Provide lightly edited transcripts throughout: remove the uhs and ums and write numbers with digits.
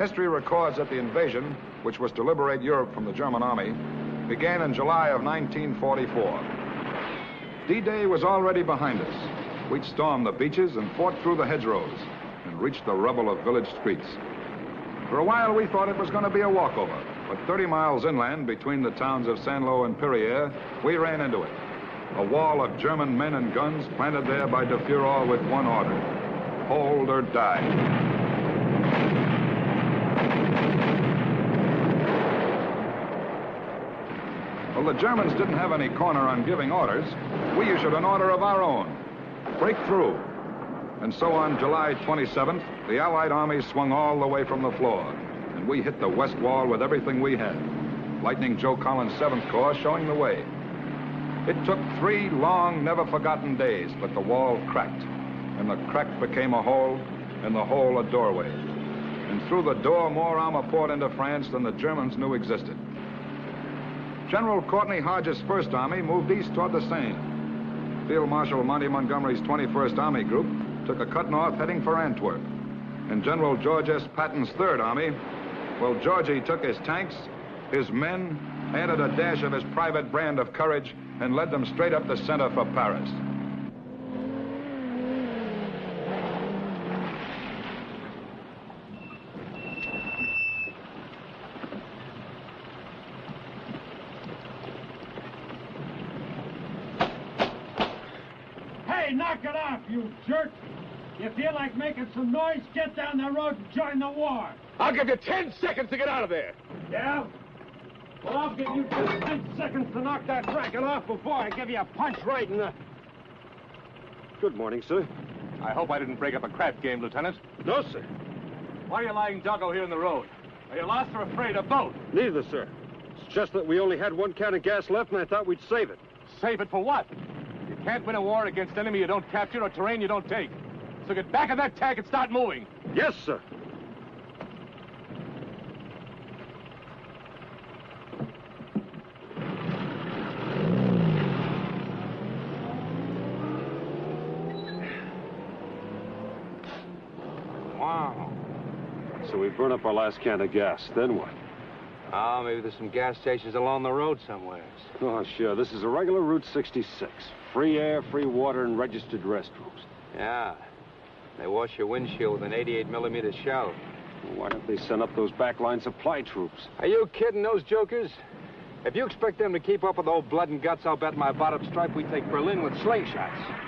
History records that the invasion, which was to liberate Europe from the German army, began in July of 1944. D-Day was already behind us. We'd stormed the beaches and fought through the hedgerows and reached the rubble of village streets. For a while, we thought it was going to be a walkover, but 30 miles inland between the towns of Saint-Lô and Perrières, we ran into it. A wall of German men and guns planted there by de Fuhrer with one order: hold or die. Well, the Germans didn't have any corner on giving orders. We issued an order of our own: break through. And so on July 27th, the Allied army swung all the way from the floor, and we hit the west wall with everything we had. Lightning Joe Collins' 7th Corps showing the way. It took 3 long, never-forgotten days, but the wall cracked, and the crack became a hole, and the hole a doorway. And through the door, more armor poured into France than the Germans knew existed. General Courtney Hodges' 1st Army moved east toward the Seine. Field Marshal Monty Montgomery's 21st Army Group took a cut north heading for Antwerp. And General George S. Patton's 3rd Army, well, Georgie took his tanks, his men, added a dash of his private brand of courage, and led them straight up the center for Paris. Hey, knock it off, you jerk! You feel like making some noise, get down the road and join the war. I'll give you 10 seconds to get out of there. Yeah? Well, I'll give you just 10 seconds to knock that racket off before I give you a punch right in the... Good morning, sir. I hope I didn't break up a crap game, Lieutenant. No, sir. Why are you lying doggo here in the road? Are you lost or afraid of both? Neither, sir. It's just that we only had 1 can of gas left, and I thought we'd save it. Save it for what? You can't win a war against enemy you don't capture or terrain you don't take. So get back in that tank and start moving. Yes, sir. Wow. So we burn up our last can of gas. Then what? Oh, maybe there's some gas stations along the road somewhere. Oh, sure. This is a regular Route 66. Free air, free water, and registered restrooms. Yeah. They wash your windshield with an 88-millimeter shell. Well, why don't they send up those backline supply troops? Are you kidding, those jokers? If you expect them to keep up with old blood and guts, I'll bet my bottom stripe we take Berlin with slingshots.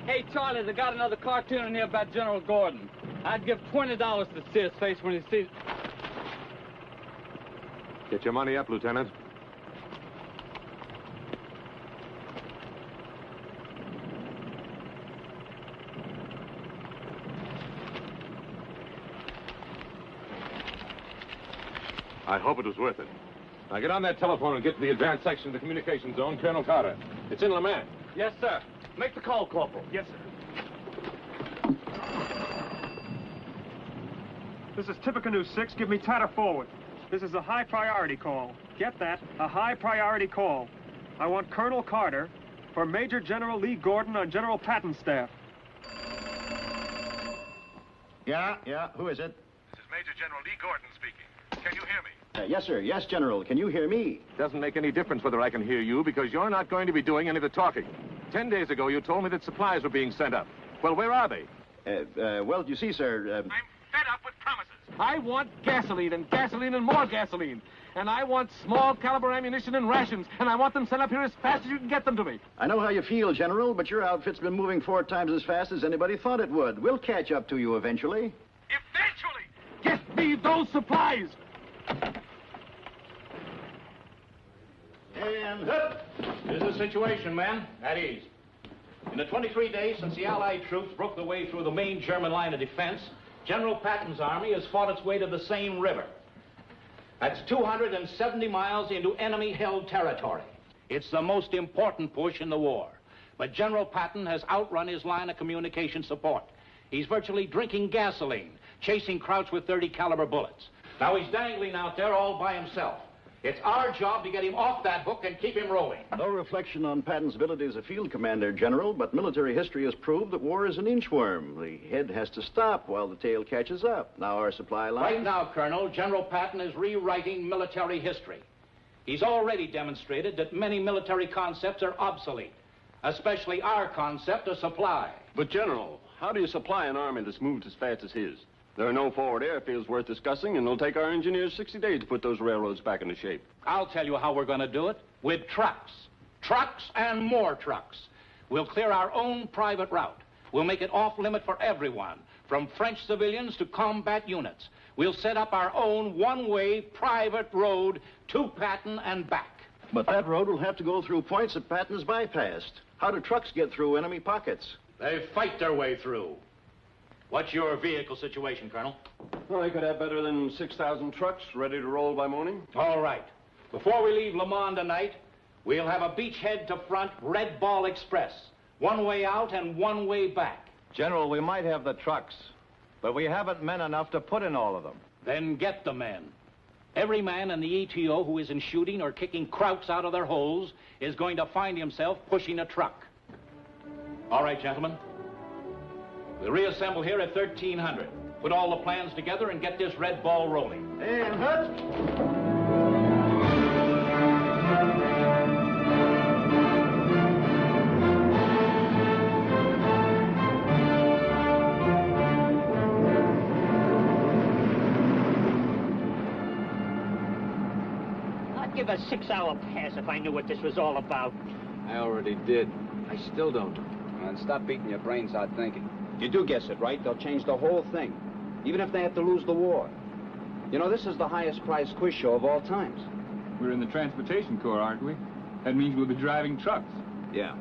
Hey, Charlie, they got another cartoon in here about General Gordon. I'd give $20 to see his face when he sees... Get your money up, Lieutenant. I hope it was worth it. Now get on that telephone and get to the advanced section of the communication zone, Colonel Carter. It's in Le Mans. Yes, sir. Make the call, Corporal. Yes, sir. This is Tippecanoe 6. Give me tighter forward. This is a high priority call. Get that? A high priority call. I want Colonel Carter for Major General Lee Gordon on General Patton's staff. Yeah. Who is it? This is Major General Lee Gordon speaking. Can you hear me? Yes, sir. Yes, General. Can you hear me? Doesn't make any difference whether I can hear you, because you're not going to be doing any of the talking. 10 days ago, you told me that supplies were being sent up. Well, where are they? Well, you see, sir... I'm fed up with promises. I want gasoline and more gasoline. And I want small caliber ammunition and rations. And I want them sent up here as fast as you can get them to me. I know how you feel, General, but your outfit's been moving 4 times as fast as anybody thought it would. We'll catch up to you eventually. Eventually? Get me those supplies! And up. Here's the situation, men. At ease. In the 23 days since the Allied troops broke their way through the main German line of defense, General Patton's army has fought its way to the Seine River. That's 270 miles into enemy-held territory. It's the most important push in the war. But General Patton has outrun his line of communication support. He's virtually drinking gasoline, chasing Krauts with .30 caliber bullets. Now he's dangling out there all by himself. It's our job to get him off that hook and keep him rolling. No reflection on Patton's ability as a field commander, General, but military history has proved that war is an inchworm. The head has to stop while the tail catches up. Now our supply line... Right now, Colonel, General Patton is rewriting military history. He's already demonstrated that many military concepts are obsolete, especially our concept of supply. But, General, how do you supply an army that's moved as fast as his? There are no forward airfields worth discussing, and it'll take our engineers 60 days to put those railroads back into shape. I'll tell you how we're going to do it. With trucks. Trucks and more trucks. We'll clear our own private route. We'll make it off-limit for everyone, from French civilians to combat units. We'll set up our own one-way private road to Patton and back. But that road will have to go through points that Patton's bypassed. How do trucks get through enemy pockets? They fight their way through. What's your vehicle situation, Colonel? Well, I could have better than 6,000 trucks ready to roll by morning. All right. Before we leave Le Mans tonight, we'll have a beachhead to front Red Ball Express. One way out and one way back. General, we might have the trucks, but we haven't men enough to put in all of them. Then get the men. Every man in the ETO who isn't shooting or kicking Krauts out of their holes is going to find himself pushing a truck. All right, gentlemen. We'll reassemble here at 1300. Put all the plans together and get this Red Ball rolling. And hut! I'd give a 6-hour pass if I knew what this was all about. I already did. I still don't. And stop beating your brains out thinking. You do guess it right, they'll change the whole thing. Even if they have to lose the war. You know, this is the highest priced quiz show of all times. We're in the Transportation Corps, aren't we? That means we'll be driving trucks. Yeah.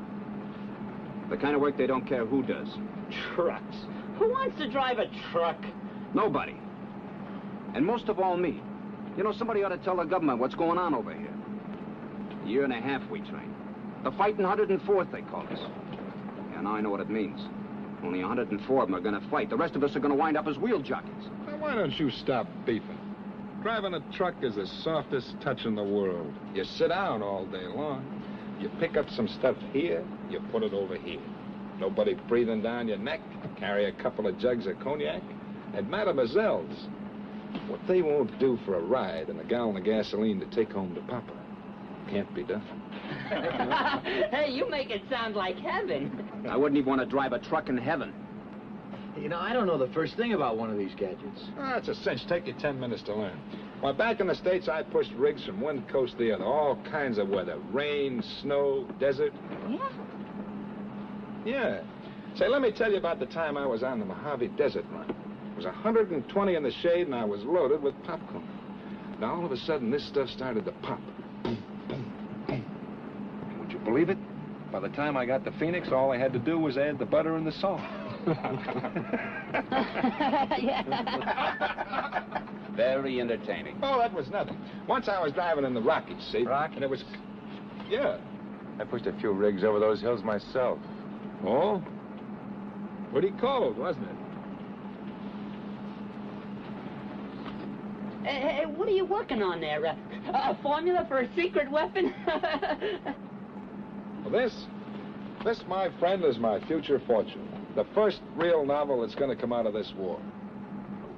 The kind of work they don't care who does. Trucks? Who wants to drive a truck? Nobody. And most of all me. You know, somebody ought to tell the government what's going on over here. A year and a half we trained. The fighting 104th, they call us. Yeah, now I know what it means. Only 104 of them are going to fight. The rest of us are going to wind up as wheel jockeys. Now, why don't you stop beefing? Driving a truck is the softest touch in the world. You sit down all day long. You pick up some stuff here, you put it over here. Nobody breathing down your neck. Carry a couple of jugs of cognac. And mademoiselles, what they won't do for a ride and a gallon of gasoline to take home to Papa can't be done. Hey, you make it sound like heaven. I wouldn't even want to drive a truck in heaven. You know, I don't know the first thing about one of these gadgets. It's a cinch. Take you 10 minutes to learn. Well, back in the States, I pushed rigs from one coast to the other. All kinds of weather. Rain, snow, desert. Yeah? Yeah. Say, let me tell you about the time I was on the Mojave Desert Run. It was 120 in the shade, and I was loaded with popcorn. Now, all of a sudden, this stuff started to pop. Boom, boom, boom. And would you believe it? By the time I got to Phoenix, all I had to do was add the butter and the salt. Very entertaining. Oh, that was nothing. Once I was driving in the Rockies, see? Rockies? And it was... Yeah. I pushed a few rigs over those hills myself. Oh? Pretty cold, wasn't it? Hey, what are you working on there? A formula for a secret weapon? Well, this, my friend, is my future fortune. The first real novel that's going to come out of this war.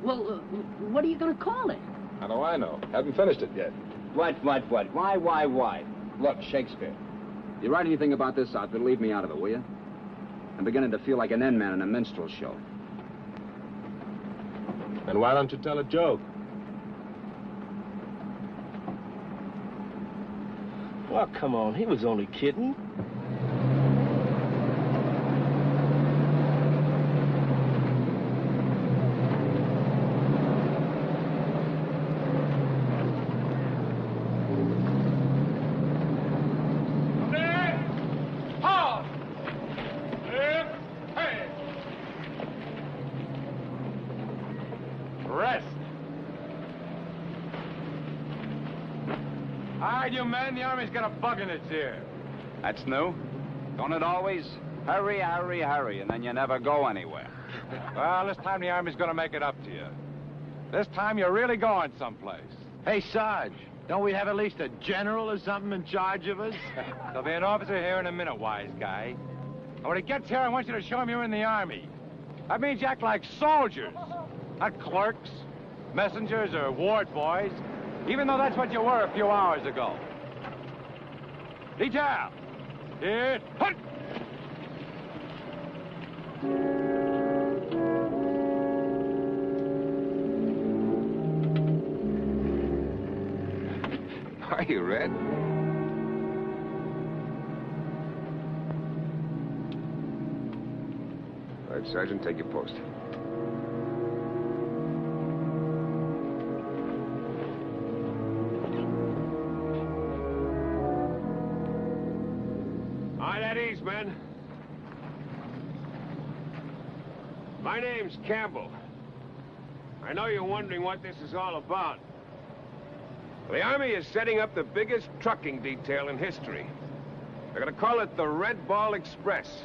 Well, what are you going to call it? How do I know? Haven't finished it yet. What? Why? Look, Shakespeare. You write anything about this outfit, leave me out of it, will you? I'm beginning to feel like an end man in a minstrel show. Then why don't you tell a joke? Oh, come on. He was only kidding. You men, the Army's got a bug in its ear. That's new? Don't it always? Hurry, hurry, hurry, and then you never go anywhere. Well, this time the Army's gonna make it up to you. This time you're really going someplace. Hey, Sarge, don't we have at least a general or something in charge of us? There'll be an officer here in a minute, wise guy. And when he gets here, I want you to show him you're in the Army. That means you act like soldiers, not clerks, messengers, or ward boys, even though that's what you were a few hours ago. Detail! Hit! Hunt! Are you, Red? All right, Sergeant, take your post. All right, at ease, men. My name's Campbell. I know you're wondering what this is all about. The Army is setting up the biggest trucking detail in history. They're gonna call it the Red Ball Express.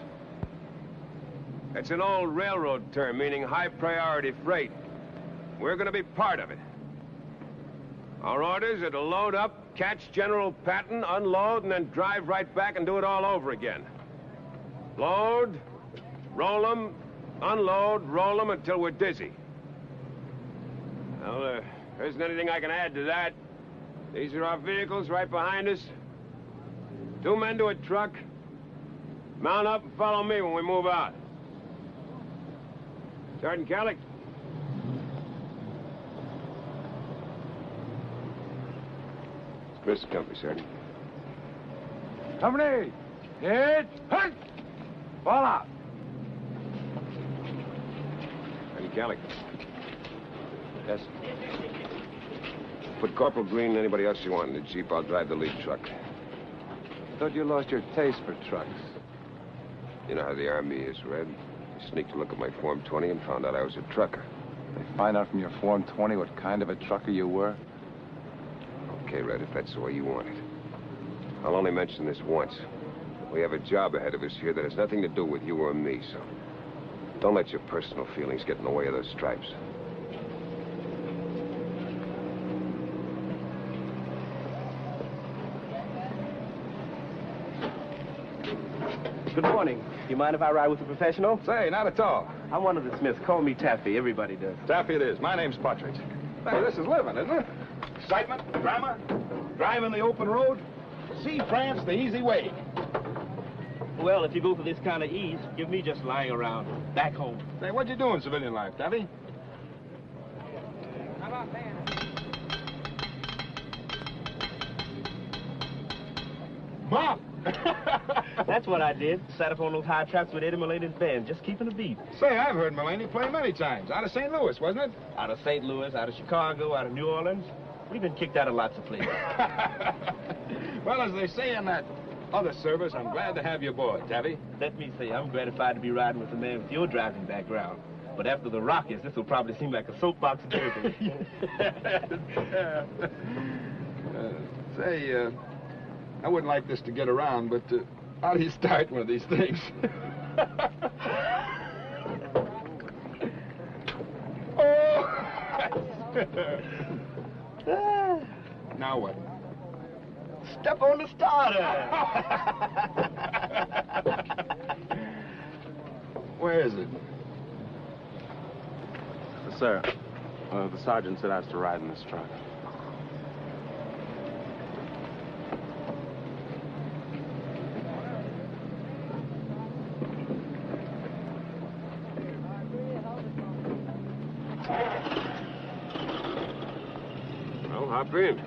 It's an old railroad term meaning high-priority freight. We're gonna be part of it. Our orders are to load up, catch General Patton, unload, and then drive right back and do it all over again. Load, roll them, unload, roll them until we're dizzy. Well, there isn't anything I can add to that. These are our vehicles right behind us. 2 men to a truck. Mount up and follow me when we move out. Sergeant Kelly. Dismiss the company, Sergeant. Company! Hit! Hunt! Fall out! Sergeant Kelly. Yes? Put Corporal Green and anybody else you want in the Jeep. I'll drive the lead truck. Thought you lost your taste for trucks. You know how the Army is, Red. I sneaked a look at my Form 20 and found out I was a trucker. They find out from your Form 20 what kind of a trucker you were? Okay, Red, if that's the way you want it. I'll only mention this once. We have a job ahead of us here that has nothing to do with you or me, so don't let your personal feelings get in the way of those stripes. Good morning. You mind if I ride with a professional? Say, not at all. I'm one of the Smiths. Call me Taffy. Everybody does. Taffy it is. My name's Partridge. Hey, this is living, isn't it? Excitement, drama, driving the open road. See France the easy way. Well, if you go for this kind of ease, give me just lying around back home. Say, what you do in civilian life, Taffy? How about that? Mom! That's what I did. Sat up on those high tracks with Eddie Mulaney's band, just keeping the beat. Say, I've heard Mulaney play many times. Out of St. Louis, wasn't it? Out of St. Louis, out of Chicago, out of New Orleans. We've been kicked out of lots of places. Well, as they say in that other service, I'm glad to have you aboard, Taffy. Let me say, I'm gratified to be riding with a man with your driving background. But after the Rockies, this will probably seem like a soapbox derby. Say, I wouldn't like this to get around, but how do you start one of these things? Oh! Now what? Step on the starter. Where is it? Sir, the sergeant said I was to ride in this truck. Well, hop in.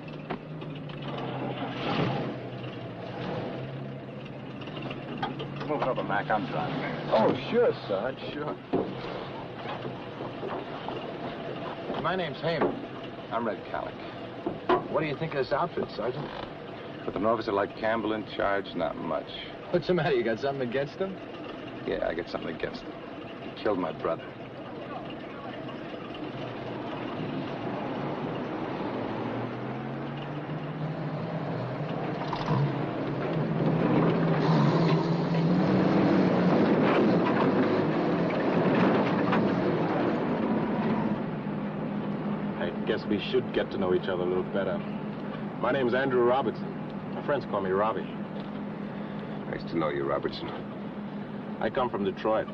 Move it over, Mac. I'm driving. Oh, sure, Sarge, sure. My name's Heyman. I'm Red Calic. What do you think of this outfit, Sergeant? With an officer like Campbell in charge, not much. What's the matter? You got something against him? Yeah, I got something against him. He killed my brother. guess we should get to know each other a little better. My name's Andrew Robertson. My friends call me Robbie. Nice to know you, Robertson. I come from Detroit.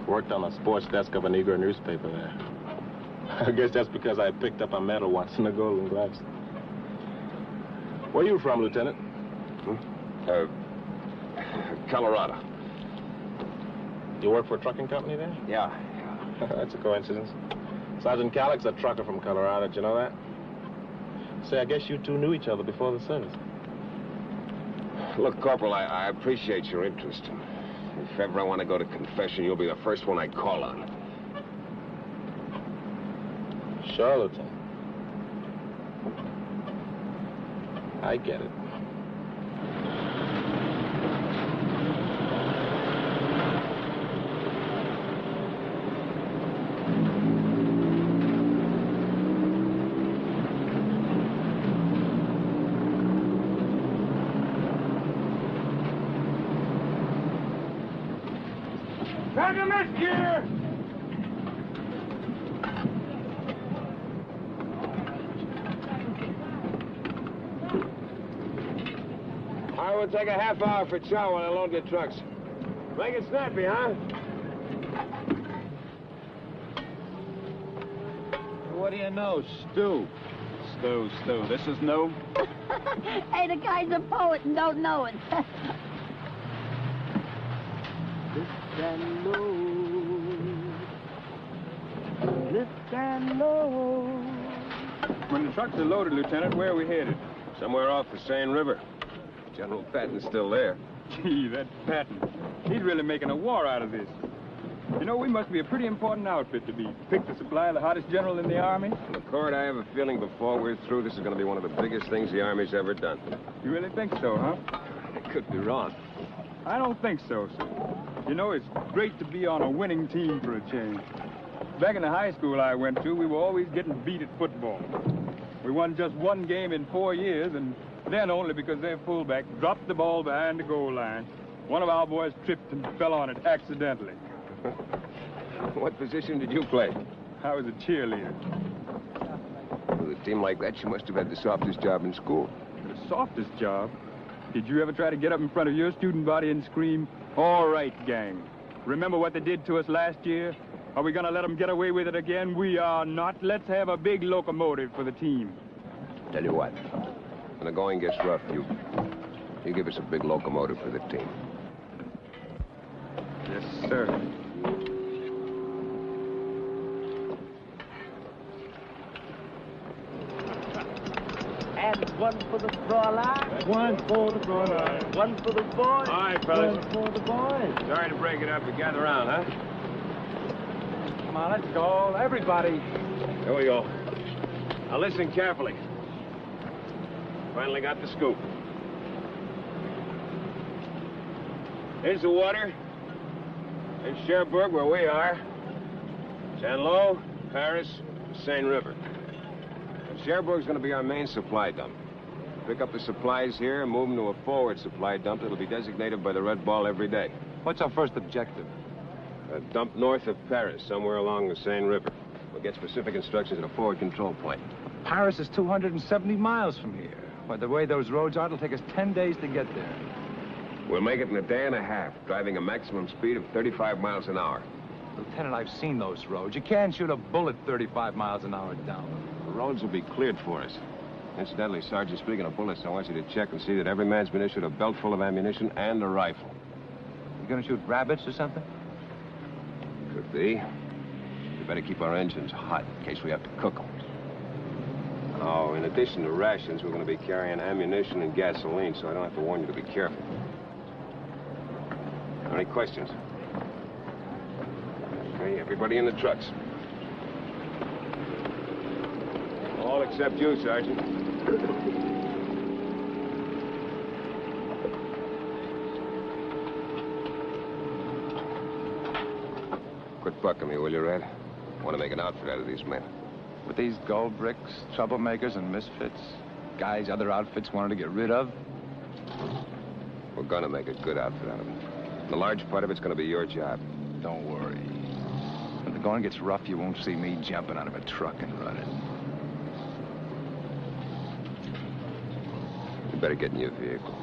Worked on the sports desk of a Negro newspaper there. I guess that's because I picked up a medal once in the Golden Gloves. Where are you from, Lieutenant? Colorado. You work for a trucking company there? Yeah. That's a coincidence. Sergeant Calic's a trucker from Colorado. Did you know that? Say, I guess you two knew each other before the service. Look, Corporal, I appreciate your interest. If ever I want to go to confession, you'll be the first one I call on. Sure, Lieutenant. I get it. Time to miss gear! I will take a half hour for chow while I load the trucks. Make it snappy, huh? What do you know? Stew. Stew. This is new? Hey, the guy's a poet and don't know it. Lift and load. Lift and load. When the trucks are loaded, Lieutenant, where are we headed? Somewhere off the Seine River. General Patton's still there. Gee, that Patton. He's really making a war out of this. You know, we must be a pretty important outfit to be picked to supply the hottest general in the Army. McCord, I have a feeling before we're through, this is going to be one of the biggest things the Army's ever done. You really think so, huh? I could be wrong. I don't think so, sir. You know, it's great to be on a winning team for a change. Back in the high school I went to, we were always getting beat at football. We won just one game in 4 years, and then only because their fullback dropped the ball behind the goal line. One of our boys tripped and fell on it accidentally. What position did you play? I was a cheerleader. With a team like that, you must have had the softest job in school. The softest job? Did you ever try to get up in front of your student body and scream, "All right, gang. Remember what they did to us last year? Are we going to let them get away with it again? We are not. Let's have a big locomotive for the team." Tell you what, when the going gets rough, you give us a big locomotive for the team. Yes, sir. And one for the Fräulein. One for the Fräulein. One for the boys. All right, fellas. One for the boys. Sorry to break it up, but gather around, huh? Come on, let's go. Everybody. Here we go. Now listen carefully. Finally got the scoop. Here's the water. There's Cherbourg, where we are. Chandler, Paris, the Seine River. Cherbourg's going to be our main supply dump. Pick up the supplies here and move them to a forward supply dump that'll be designated by the Red Ball every day. What's our first objective? A dump north of Paris, somewhere along the Seine River. We'll get specific instructions at a forward control point. Paris is 270 miles from here. By the way those roads are, it'll take us 10 days to get there. We'll make it in a day and a half, driving a maximum speed of 35 miles an hour. Lieutenant, I've seen those roads. You can't shoot a bullet 35 miles an hour down. The roads will be cleared for us. Incidentally, Sergeant, speaking of bullets, I want you to check and see that every man's been issued a belt full of ammunition and a rifle. You gonna shoot rabbits or something? Could be. We better keep our engines hot in case we have to cook them. Oh, in addition to rations, we're going to be carrying ammunition and gasoline, so I don't have to warn you to be careful. Any questions? Okay, everybody in the trucks. All except you, Sergeant. Quit bucking me, will you, Red? I want to make an outfit out of these men. With these gold bricks, troublemakers, and misfits, guys other outfits wanted to get rid of? We're going to make a good outfit out of them. The large part of it's going to be your job. Don't worry. When the going gets rough, you won't see me jumping out of a truck and running. better get in your vehicle.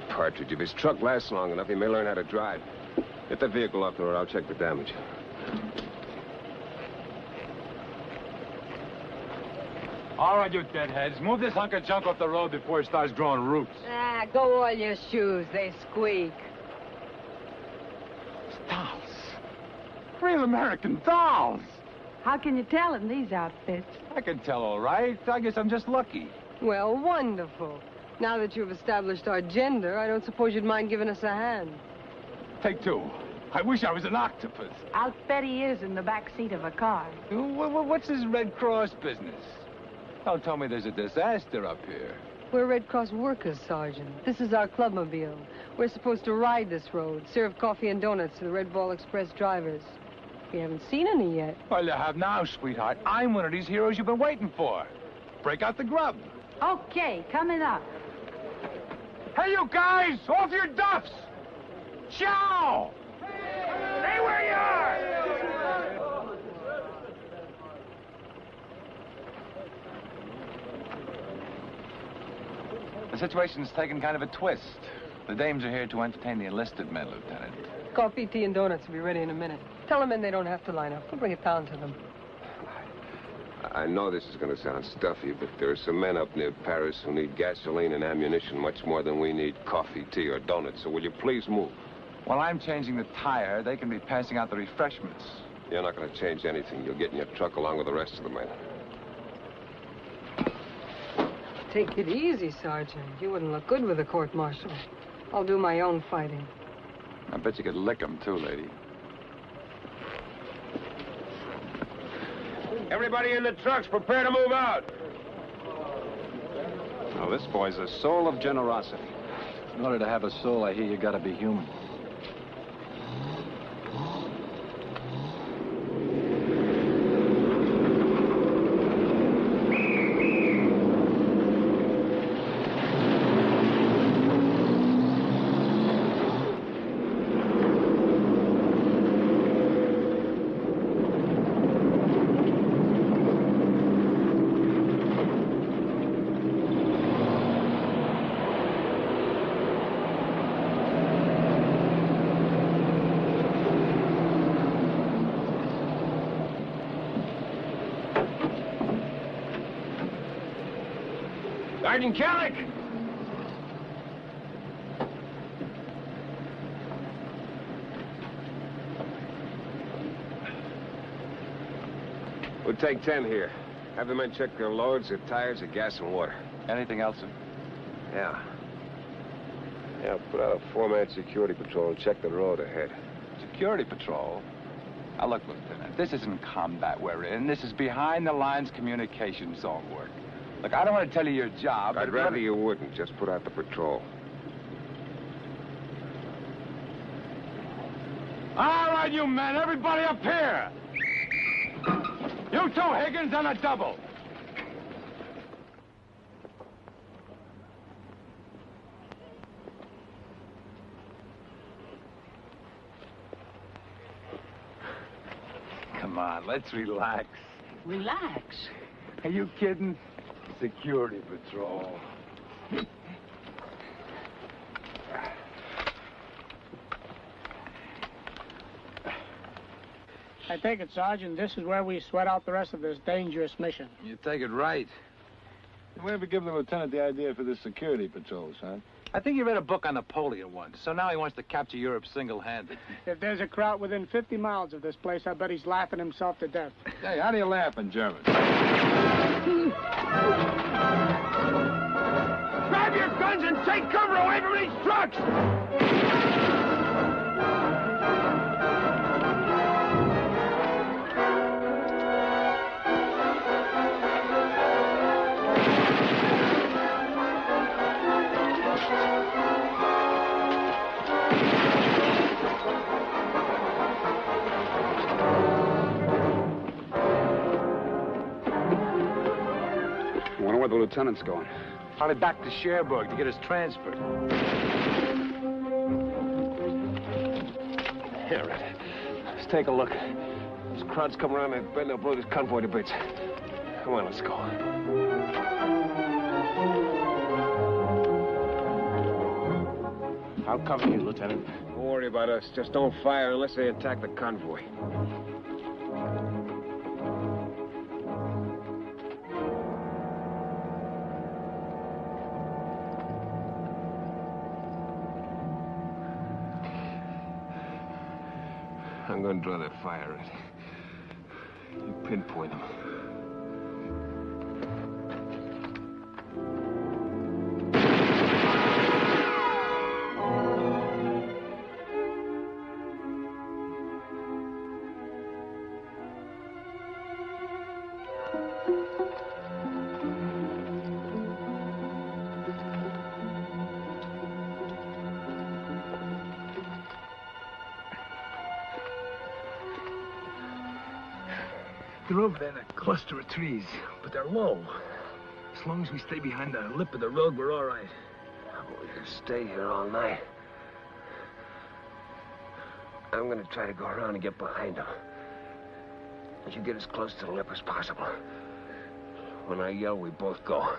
Partridge, if his truck lasts long enough, he may learn how to drive. Get the vehicle off the road. I'll check the damage. All right, you deadheads. Move this hunk of junk off the road before it starts growing roots. Ah, go all your shoes. They squeak. Dolls. Real American dolls. How can you tell in these outfits? I can tell all right. I guess I'm just lucky. Well, wonderful. Now that you've established our gender, I don't suppose you'd mind giving us a hand. Take two. I wish I was an octopus. I'll bet he is in the back seat of a car. What's this Red Cross business? Don't tell me there's a disaster up here. We're Red Cross workers, Sergeant. This is our clubmobile. We're supposed to ride this road, serve coffee and donuts to the Red Ball Express drivers. We haven't seen any yet. Well, you have now, sweetheart. I'm one of these heroes you've been waiting for. Break out the grub. Okay, coming up. Hey, you guys! Off your duffs! Ciao! Stay where you are! The situation's taken kind of a twist. The dames are here to entertain the enlisted men, Lieutenant. Coffee, tea, and donuts will be ready in a minute. Tell them in they don't have to line up. We'll bring it down to them. I know this is going to sound stuffy, but there are some men up near Paris who need gasoline and ammunition much more than we need coffee, tea, or donuts. So will you please move? While I'm changing the tire, they can be passing out the refreshments. You're not going to change anything. You'll get in your truck along with the rest of the men. Take it easy, Sergeant. You wouldn't look good with a court-martial. I'll do my own fighting. I bet you could lick them, too, lady. Everybody in the trucks, prepare to move out. Now, this boy's a soul of generosity. In order to have a soul, I hear you gotta be human. Sergeant Kellick! We'll take 10 here. Have the men check their loads, their tires, their gas, and water. Anything else, sir? Yeah. Yeah, put out a 4-man security patrol and check the road ahead. Security patrol? Now, look, Lieutenant, this isn't combat we're in. This is behind-the-lines communication zone work. Look, I don't want to tell you your job, I'd rather you wouldn't. Just put out the patrol. All right, you men, everybody up here! You two, Higgins, on a double. Come on, let's relax. Relax? Are you kidding? Security patrol. I take it, Sergeant, this is where we sweat out the rest of this dangerous mission. You take it right. Where ever give the lieutenant the idea for this security patrol, son? I think he read a book on Napoleon once, so now he wants to capture Europe single-handed. If there's a crowd within 50 miles of this place, I bet he's laughing himself to death. Hey, how do you laugh in German? Grab your guns and take cover away from these trucks! I wonder where the lieutenant's going. Probably back to Cherbourg to get his transfer. Here, right. Let's take a look. This crowd's come around and bend, they'll blow this convoy to bits. Come on, let's go. I'll cover you, Lieutenant. Don't worry about us. Just don't fire unless they attack the convoy. I'm gonna draw their fire at. You pinpoint them. They're over there in a cluster of trees, but they're low. As long as we stay behind the lip of the road, we're all right. We can stay here all night. I'm gonna try to go around and get behind them. You get as close to the lip as possible. When I yell, we both go.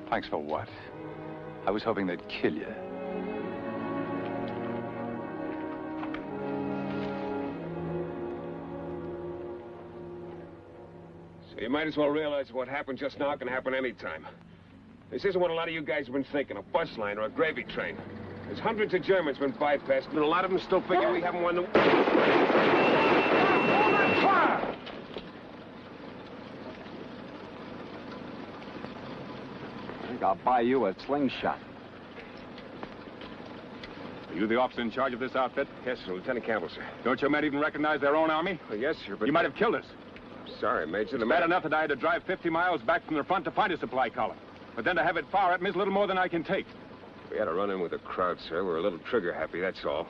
Thanks for what? I was hoping they'd kill you. So you might as well realize what happened just now can happen anytime. This isn't what a lot of you guys have been thinking, a bus line or a gravy train. There's hundreds of Germans been bypassed, and a lot of them still figure we haven't won the... Fire! I think I'll buy you a slingshot. Are you the officer in charge of this outfit? Yes, sir. Lieutenant Campbell, sir. Don't your men even recognize their own army? Well, yes, sir, but... You might have killed us. Sorry, Major. It's bad enough that I had to drive 50 miles back from the front to find a supply column. But then to have it fire at me is little more than I can take. We had a run-in with the crowd, sir. We're a little trigger-happy, that's all.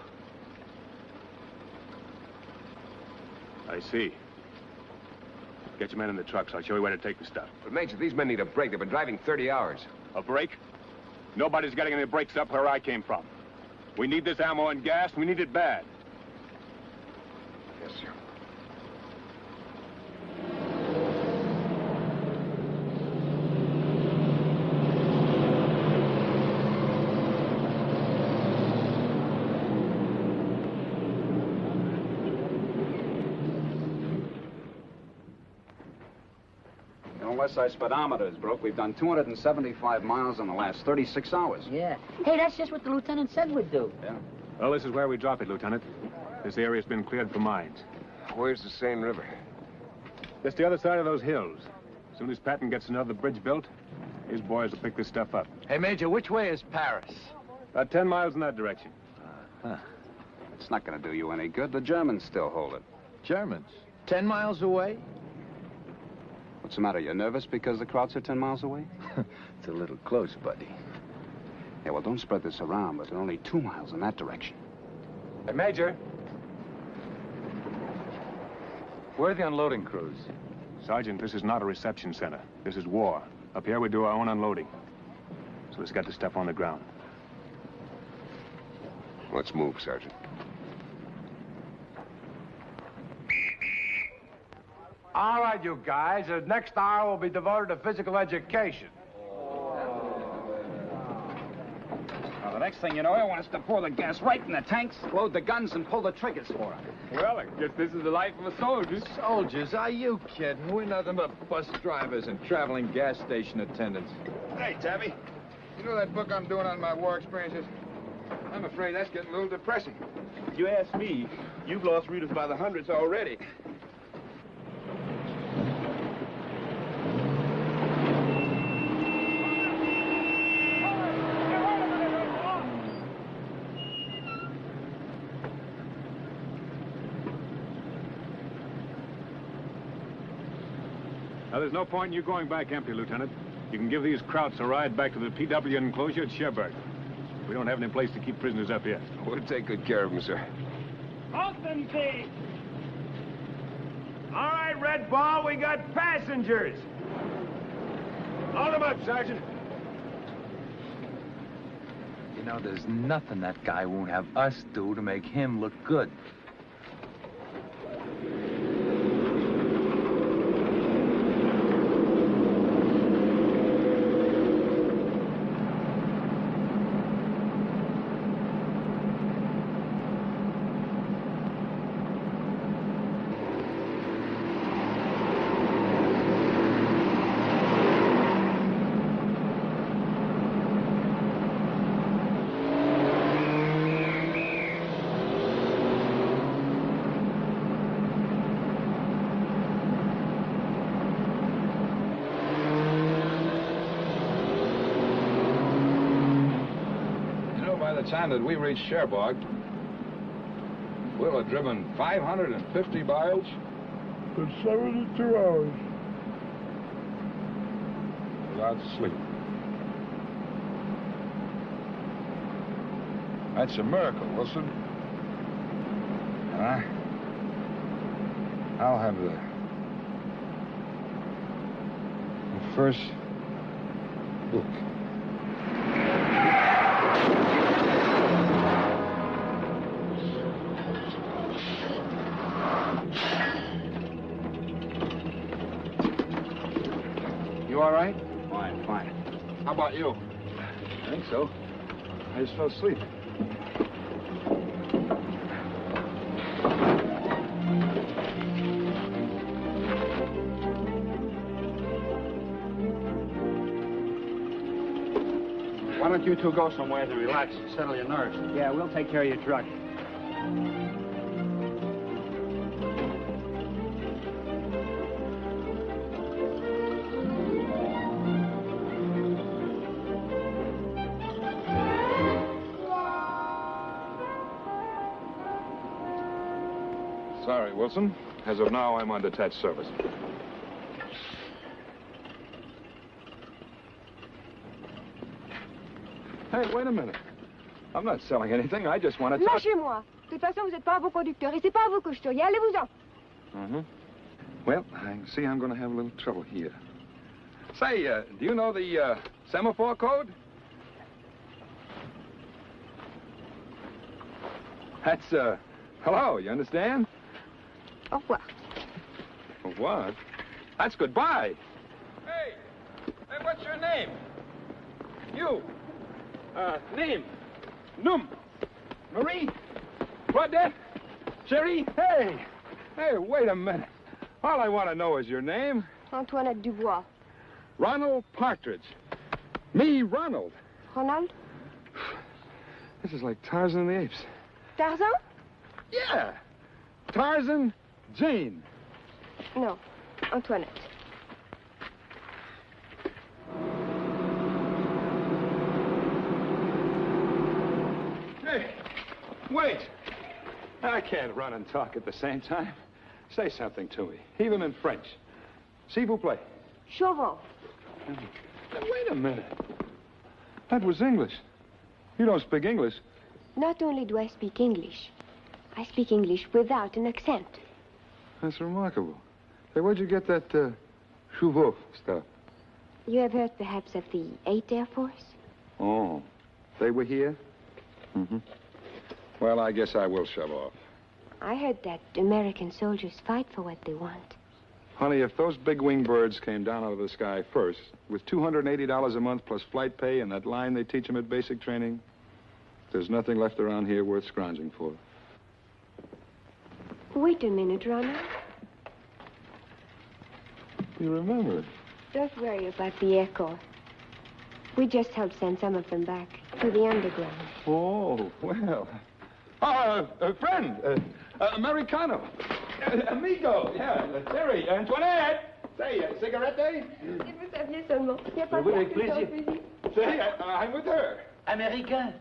I see. Get your men in the trucks. I'll show you where to take the stuff. But, Major, these men need a break. They've been driving 30 hours. A break? Nobody's getting any breaks up where I came from. We need this ammo and gas, and we need it bad. Yes, sir. Unless our speedometer is broke, we've done 275 miles in the last 36 hours. Yeah. Hey, that's just what the lieutenant said we'd do. Yeah. Well, this is where we drop it, Lieutenant. This area's been cleared for mines. Where's the Seine River? Just the other side of those hills. As soon as Patton gets another bridge built, his boys will pick this stuff up. Hey, Major, which way is Paris? About 10 miles in that direction. It's not going to do you any good. The Germans still hold it. Germans? 10 miles away? What's the matter? You're nervous because the Krauts are 10 miles away? It's a little close, buddy. Yeah, well, don't spread this around, but they're only 2 miles in that direction. Hey, Major. Where are the unloading crews? Sergeant, this is not a reception center. This is war. Up here, we do our own unloading. So let's get the stuff on the ground. Let's move, Sergeant. All right, you guys. The next hour will be devoted to physical education. Well, the next thing you know, I want us to pour the gas right in the tanks, load the guns, and pull the triggers for it. Well, I guess this is the life of a soldier. Soldiers? Are you kidding? We're nothing but bus drivers and traveling gas station attendants. Hey, Tabby. You know that book I'm doing on my war experiences? I'm afraid that's getting a little depressing. If you ask me, you've lost readers by the hundreds already. Now, there's no point in you going back empty, Lieutenant. You can give these Krauts a ride back to the PW enclosure at Cherbourg. We don't have any place to keep prisoners up here. We'll take good care of them, sir. Open things! All right, Red Ball, we got passengers. Load them up, Sergeant. You know, there's nothing that guy won't have us do to make him look good. By the time that we reach Cherbourg, we'll have driven 550 miles in 72 hours without sleep. That's a miracle, Wilson. And I'll have the first book. You all right? Fine, fine. How about you? I think so. I just fell asleep. Why don't you two go somewhere to relax and settle your nerves? Yeah, we'll take care of your truck. Sorry, Wilson. As of now, I'm on detached service. Hey, wait a minute. I'm not selling anything. I just want to talk... Lâchez-moi. De toute façon, vous n'êtes pas un bon conducteur et c'est pas à vous que je te... Allez-vous-en. Mm-hmm. Well, I see I'm going to have a little trouble here. Say, do you know the semaphore code? That's, hello, you understand? Au revoir. What? That's goodbye. Hey, what's your name? You. Name. Num. Marie. Claudette. Cherie. Hey. Hey, wait a minute. All I want to know is your name. Antoinette Dubois. Ronald Partridge. Me, Ronald. Ronald? This is like Tarzan and the Apes. Tarzan? Yeah. Tarzan, Jane. No, Antoinette. Hey, wait. I can't run and talk at the same time. Say something to me, even in French. S'il vous plaît. Chauveau. Now, wait a minute. That was English. You don't speak English. Not only do I speak English, I speak English without an accent. That's remarkable. Hey, where'd you get that, chauveau stuff? You have heard perhaps of the 8th Air Force? Oh, they were here? Mm-hmm. Well, I guess I will shove off. I heard that American soldiers fight for what they want. Honey, if those big wing birds came down out of the sky first, with $280 a month plus flight pay and that line they teach them at basic training, there's nothing left around here worth scrounging for. Wait a minute, Ronald. You remember it? Don't worry about the Air Corps. We just helped send some of them back to the underground. Oh, well. Friend, Americano. Amigo, yeah, Terry, Antoinette. Say, cigarette day? Si vous saviez seulement. Il n'y a pas Oui, avec plaisir. Say, I'm with her. Américain.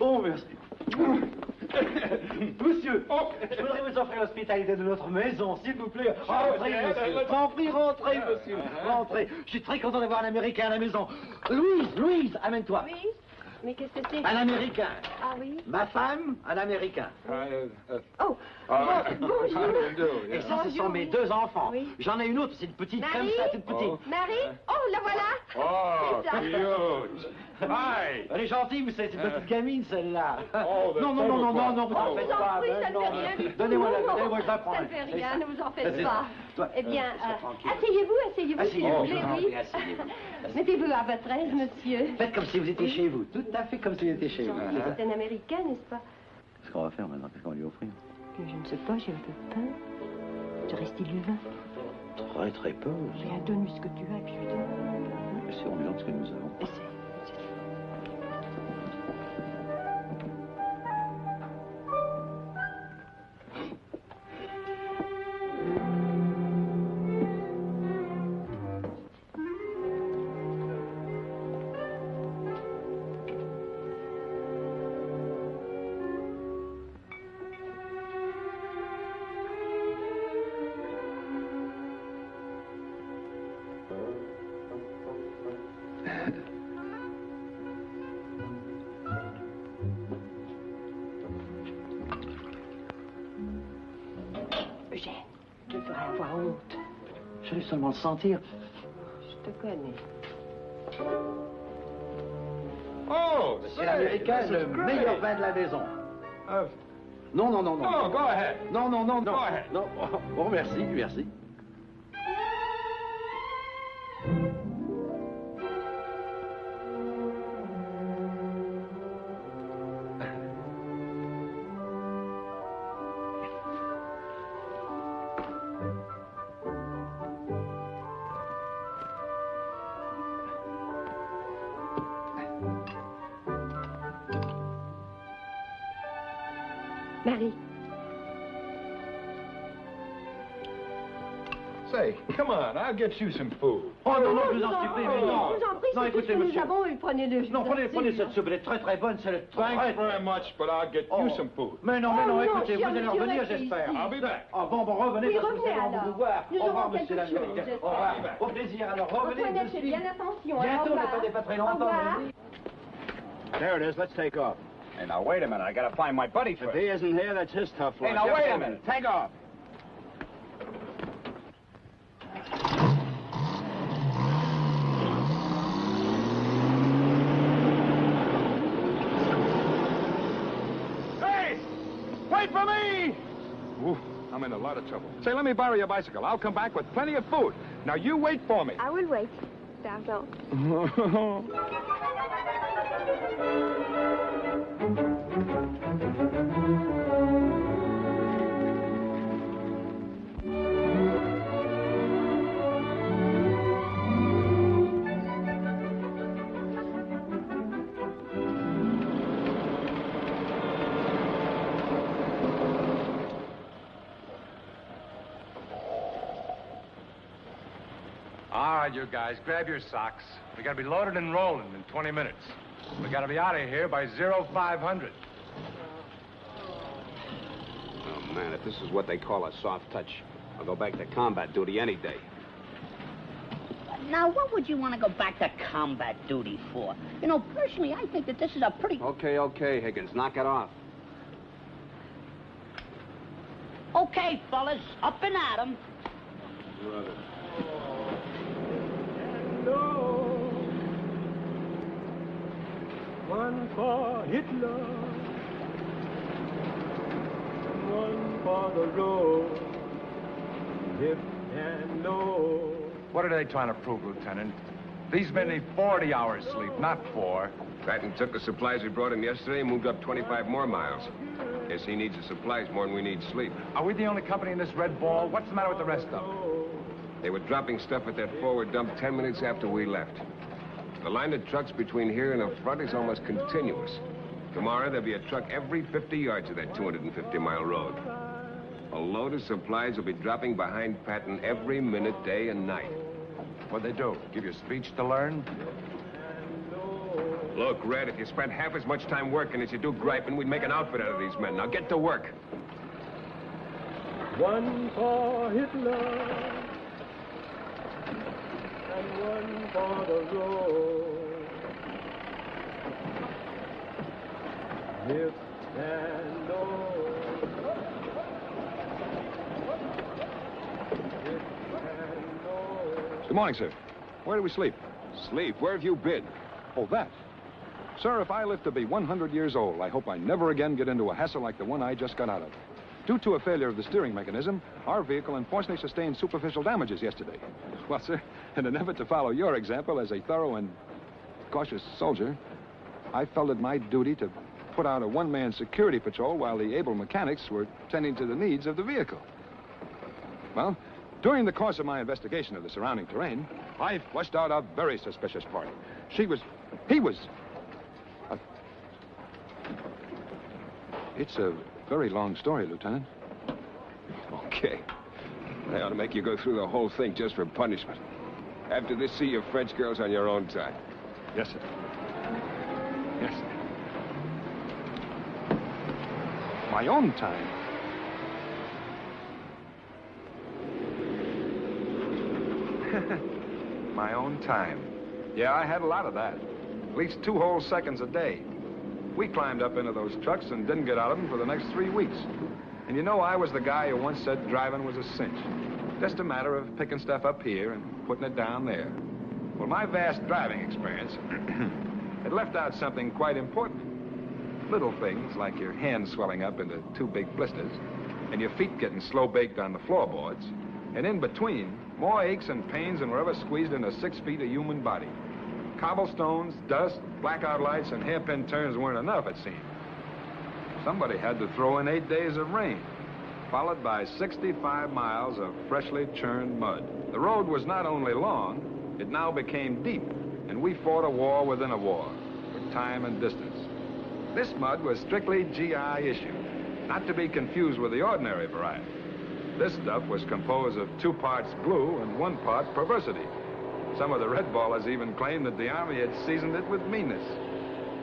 Oh, merci. Monsieur, je voudrais vous offrir l'hospitalité de notre maison, s'il vous plaît. Rentrez, monsieur. Rentrez, monsieur. Rentrez. Je suis très content d'avoir un Américain à la maison. Louise, amène-toi. Oui? Mais qu'est-ce que c'est? Un Américain. Ah oui? Ma femme, un Américain. Oh, bonjour. Et ça, ce sont mes deux enfants. Oui. J'en ai une autre, c'est une petite Marie? comme ça, toute petite. Marie? Oh, la voilà! Oh, C'est ça. cute. Hi. Elle est gentille, vous savez, c'est une petite gamine, celle-là. Oh, non, vous en faites pas. Ça ne fait rien du tout. Donnez-moi, je la prends. Ça ne fait rien, ne vous en faites pas. Toi, Eh bien, asseyez-vous, s'il vous plaît, oui. Mettez-vous à votre aise, monsieur. Faites comme si vous étiez chez vous. Tout à fait comme si vous étiez chez vous. C'est un Américain, n'est-ce pas? Qu'est-ce qu'on va faire maintenant? Qu'est-ce qu'on va lui offrir? Je ne sais pas, j'ai un peu de pain. Tu restes du vin. Très peu. Bien, donne-lui ce que tu as, et puis je lui donne. C'est on ce que nous avons. Eugène, tu devrais avoir honte. Je vais seulement le sentir. Je te connais. Oh, C'est l'Américain, le meilleur vin de la maison. Non. No, go ahead. Non. Go ahead. Non. Oh, merci. Marie. Say, come on, I'll get you some food. Oh non, je vous en supplie, mais non. Je vous en prie, Non, c'est écoutez, tout ce que monsieur. nous avons eu. Prenez-le. Non, prenez cette soupe, elle est très bonne, c'est Thanks very much, but I'll get you some food. Mais non, écoutez, vous cher allez monsieur, revenir, restez j'espère. ici. I'll be back. Ah bon, revenez, Oui, parce que revenez nous allons alors. vous voir. Nous Au revoir, aurons monsieur quelque chose, l'Américain. j'espère. Au revoir. Au plaisir, alors revenez Antoinette, de faites suite. bien attention. Bientôt, Au revoir. n'attendez pas très Au longtemps. revoir. There it is. Let's take off. Hey, now, wait a minute. I gotta find my buddy first. If he isn't here, that's his tough luck. Hey, now, wait a minute. Take off. I'm in a lot of trouble. Say, let me borrow your bicycle. I'll come back with plenty of food. Now, you wait for me. I will wait, Dardo. All right, you guys, grab your socks. We gotta be loaded and rolling in 20 minutes. We gotta be out of here by 0500. Oh, man, if this is what they call a soft touch, I'll go back to combat duty any day. Now, what would you want to go back to combat duty for? You know, personally, I think that this is a pretty... Okay, Higgins, knock it off. Okay, fellas, up and at 'em. Brother. One for Hitler, one for the road, hip and low. What are they trying to prove, Lieutenant? These men need 40 hours sleep, not 4. Patton took the supplies we brought him yesterday and moved up 25 more miles. Guess he needs the supplies more than we need sleep. Are we the only company in this red ball? What's the matter with the rest of them? They were dropping stuff at that forward dump 10 minutes after we left. The line of trucks between here and the front is almost continuous. Tomorrow, there'll be a truck every 50 yards of that 250-mile road. A load of supplies will be dropping behind Patton every minute, day and night. What'd they do? Give you a speech to learn? Look, Red, if you spent half as much time working as you do griping, we'd make an outfit out of these men. Now get to work. One for Hitler, and one for the road. Hip and low. Hip and low. Good morning, sir. Where do we sleep? Sleep? Where have you been? Oh, that. Sir, if I live to be 100 years old, I hope I never again get into a hassle like the one I just got out of. Due to a failure of the steering mechanism, our vehicle unfortunately sustained superficial damages yesterday. Well, sir, in an effort to follow your example as a thorough and cautious soldier, I felt it my duty to put out a one-man security patrol while the able mechanics were tending to the needs of the vehicle. Well, during the course of my investigation of the surrounding terrain, I flushed out a very suspicious party. He was... It's a very long story, Lieutenant. Okay. They ought to make you go through the whole thing just for punishment. After this, see your French girls on your own time. Yes, sir. Yes, sir. My own time? My own time. Yeah, I had a lot of that. At least 2 whole seconds a day. We climbed up into those trucks and didn't get out of them for the next 3 weeks. And you know, I was the guy who once said driving was a cinch. Just a matter of picking stuff up here and putting it down there. Well, my vast driving experience had left out something quite important. Little things like your hands swelling up into 2 big blisters and your feet getting slow-baked on the floorboards. And in between, more aches and pains than were ever squeezed into 6 feet of human body. Cobblestones, dust, blackout lights, and hairpin turns weren't enough, it seemed. Somebody had to throw in 8 days of rain, followed by 65 miles of freshly churned mud. The road was not only long, it now became deep, and we fought a war within a war, for time and distance. This mud was strictly GI issue, not to be confused with the ordinary variety. This stuff was composed of 2 parts glue and 1 part perversity. Some of the red ballers even claimed that the Army had seasoned it with meanness.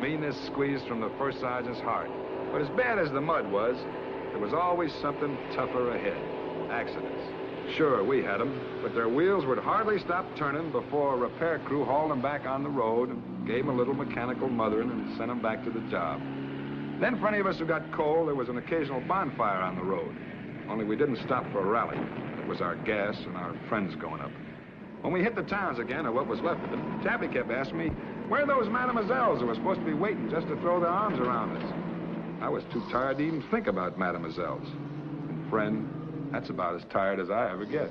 Meanness squeezed from the first sergeant's heart. But as bad as the mud was, there was always something tougher ahead. Accidents. Sure, we had them, but their wheels would hardly stop turning before a repair crew hauled them back on the road and gave them a little mechanical mothering and sent them back to the job. Then for any of us who got cold, there was an occasional bonfire on the road. Only we didn't stop for a rally. It was our gas and our friends going up. When we hit the towns again, or what was left of them, Chappie kept asking me, where are those mademoiselles who were supposed to be waiting just to throw their arms around us? I was too tired to even think about mademoiselles. And friend, That's about as tired as I ever get.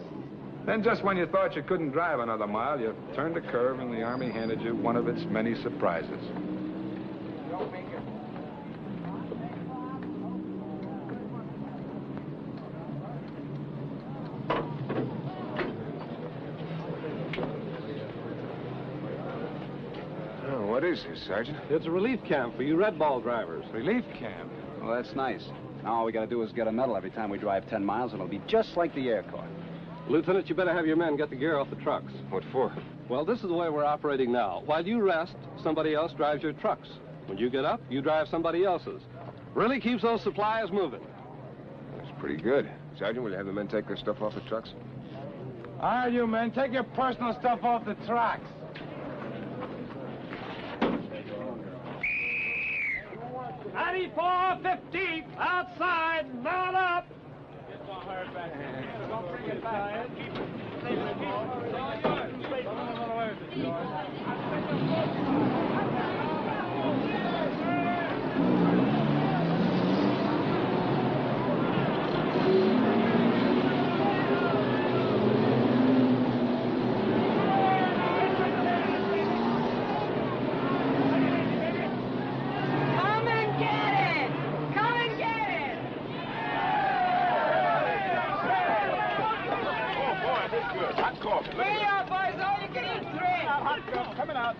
Then just when you thought you couldn't drive another mile, you turned a curve and the Army handed you one of its many surprises. Oh, what is this, Sergeant? It's a relief camp for you red ball drivers. Relief camp? Well, that's nice. Now all we gotta do is get a medal every time we drive 10 miles, and it'll be just like the Air Corps. Lieutenant, you better have your men get the gear off the trucks. What for? Well, this is the way we're operating now. While you rest, somebody else drives your trucks. When you get up, you drive somebody else's. Really keeps those supplies moving. That's pretty good. Sergeant, will you have the men take their stuff off the trucks? All right, you men, take your personal stuff off the tracks. 94-15, outside, mount up.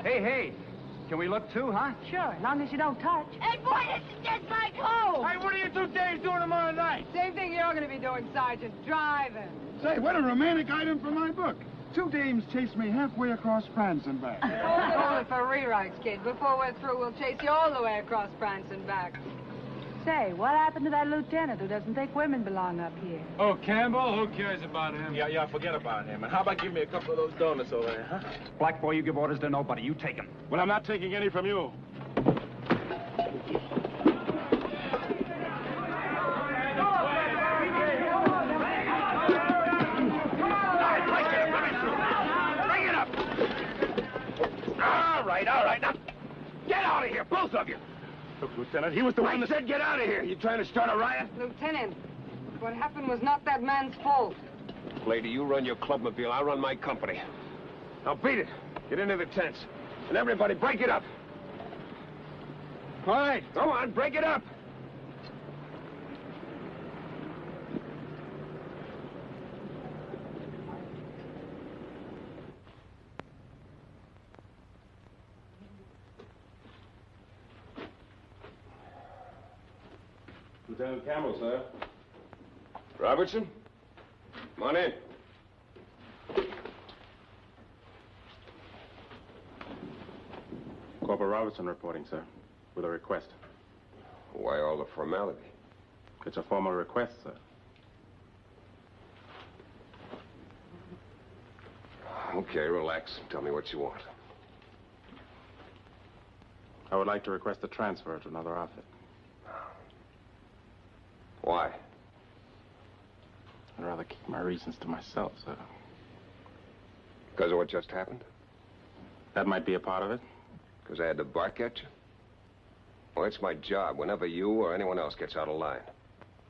Hey, can we look too, huh? Sure, as long as you don't touch. Hey, boy, this is just like home. Hey, what are you two dames doing tomorrow night? Same thing you're going to be doing, Sergeant. Driving. Say, what a romantic item for my book. 2 dames chased me halfway across France and back. Only for rewrites, kid. Before we're through, we'll chase you all the way across France and back. Say, what happened to that lieutenant who doesn't think women belong up here? Oh, Campbell? Who cares about him? Yeah, forget about him. And how about giving me a couple of those donuts over there, huh? Black boy, you give orders to nobody. You take them. Well, I'm not taking any from you. All right, now, get out of here, both of you. Look, Lieutenant, he was the one that said get out of here. You trying to start a riot? Lieutenant, what happened was not that man's fault. Lady, you run your clubmobile, I'll run my company. Now beat it. Get into the tents. And everybody break it up. All right. Go on, break it up. Lieutenant Campbell, sir. Robertson? Come on in. Corporal Robertson reporting, sir, with a request. Why all the formality? It's a formal request, sir. Okay, relax. Tell me what you want. I would like to request a transfer to another outfit. Why? I'd rather keep my reasons to myself, sir. Because of what just happened? That might be a part of it. Because I had to bark at you? Well, it's my job whenever you or anyone else gets out of line.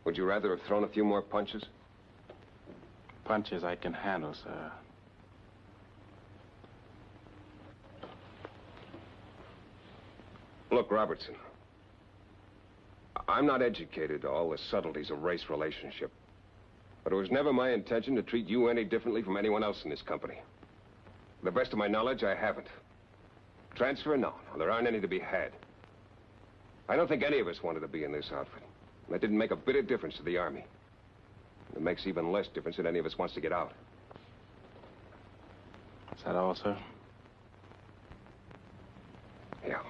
Would you rather have thrown a few more punches? Punches I can handle, sir. Look, Robertson. I'm not educated to all the subtleties of race relationship. But it was never my intention to treat you any differently from anyone else in this company. To the best of my knowledge, I haven't. Transfer? No. There aren't any to be had. I don't think any of us wanted to be in this outfit. And that didn't make a bit of difference to the Army. It makes even less difference that any of us wants to get out. Is that all, sir? Yeah.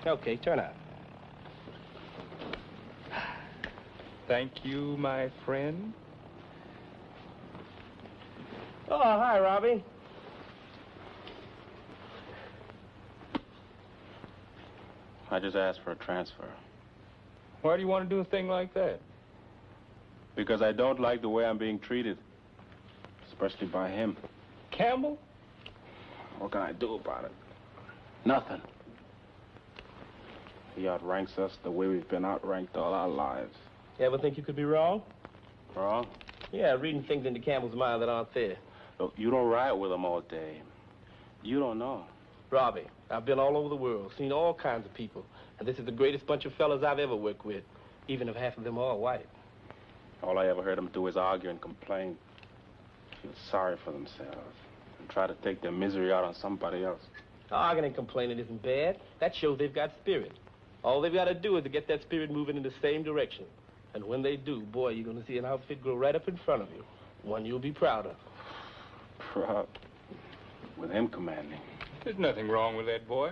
Okay, turn out. Thank you, my friend. Oh, hi, Robbie. I just asked for a transfer. Why do you want to do a thing like that? Because I don't like the way I'm being treated. especially by him. Campbell? What can I do about it? Nothing. He outranks us the way we've been outranked all our lives. You ever think you could be wrong? Wrong? Yeah, reading things into Campbell's mind that aren't there. Look, you don't ride with him all day. You don't know. Robbie, I've been all over the world, seen all kinds of people, and this is the greatest bunch of fellas I've ever worked with, even if half of them are white. All I ever heard them do is argue and complain, feel sorry for themselves, and try to take their misery out on somebody else. Arguing and complaining isn't bad. That shows they've got spirit. All they've got to do is to get that spirit moving in the same direction. And when they do, boy, you're going to see an outfit grow right up in front of you. One you'll be proud of. Proud? With him commanding. There's nothing wrong with that boy.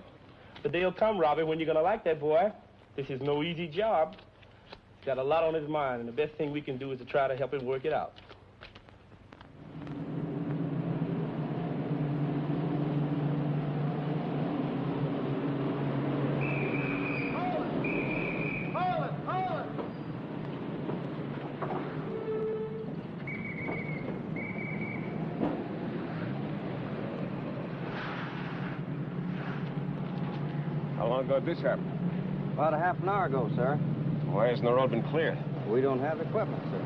The day'll come, Robbie, when you're going to like that boy. This is no easy job. He's got a lot on his mind, and the best thing we can do is to try to help him work it out. How long ago did this happen? About a half an hour ago, sir. Why hasn't the road been cleared? We don't have equipment, sir.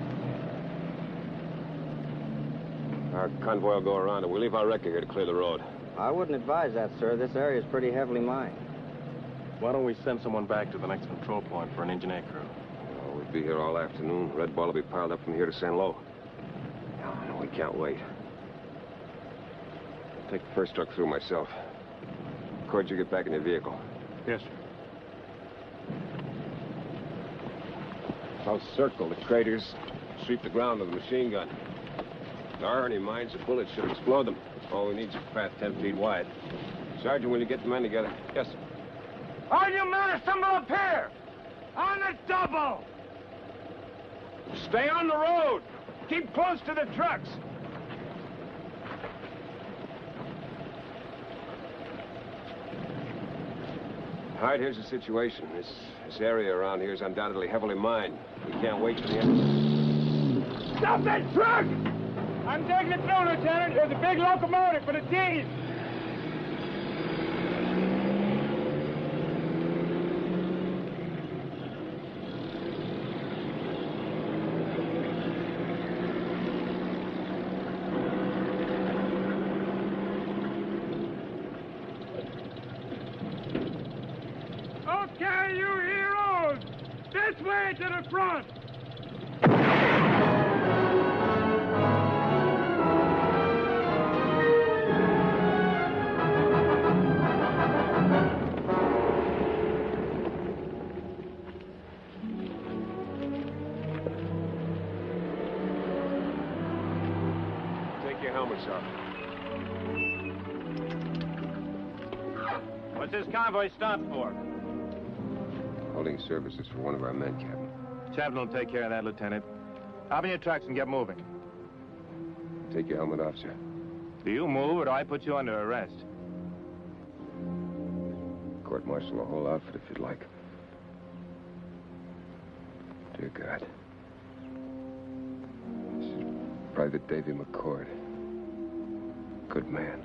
Our convoy will go around and we'll leave our wrecker here to clear the road. I wouldn't advise that, sir. This area is pretty heavily mined. Why don't we send someone back to the next control point for an engineer crew? Well, we'll be here all afternoon. Red Ball will be piled up from here to San Lo. No, we can't wait. I'll take the first truck through myself. Cord, you get back in your vehicle. Yes, sir. I'll circle the craters, sweep the ground with a machine gun. If there are any mines, a bullet should explode them. All we need is a path 10 feet wide. Sergeant, will you get the men together? Yes, sir. All you men assemble up here! On the double! Stay on the road. Keep close to the trucks. Hyde, here's the situation. This area around here is undoubtedly heavily mined. We can't wait for the end. Stop that truck! I'm taking it through, Lieutenant. There's a big locomotive for the team. Okay, you heroes! This way to the front! Take your helmets off. What's this convoy stop for? Holding services for one of our men, Captain. Chapman will take care of that, Lieutenant. Hop in your trucks and get moving. Take your helmet off, sir. Do you move, or do I put you under arrest? Court-martial the whole outfit if you'd like. Dear God. This is Private Davy McCord. Good man.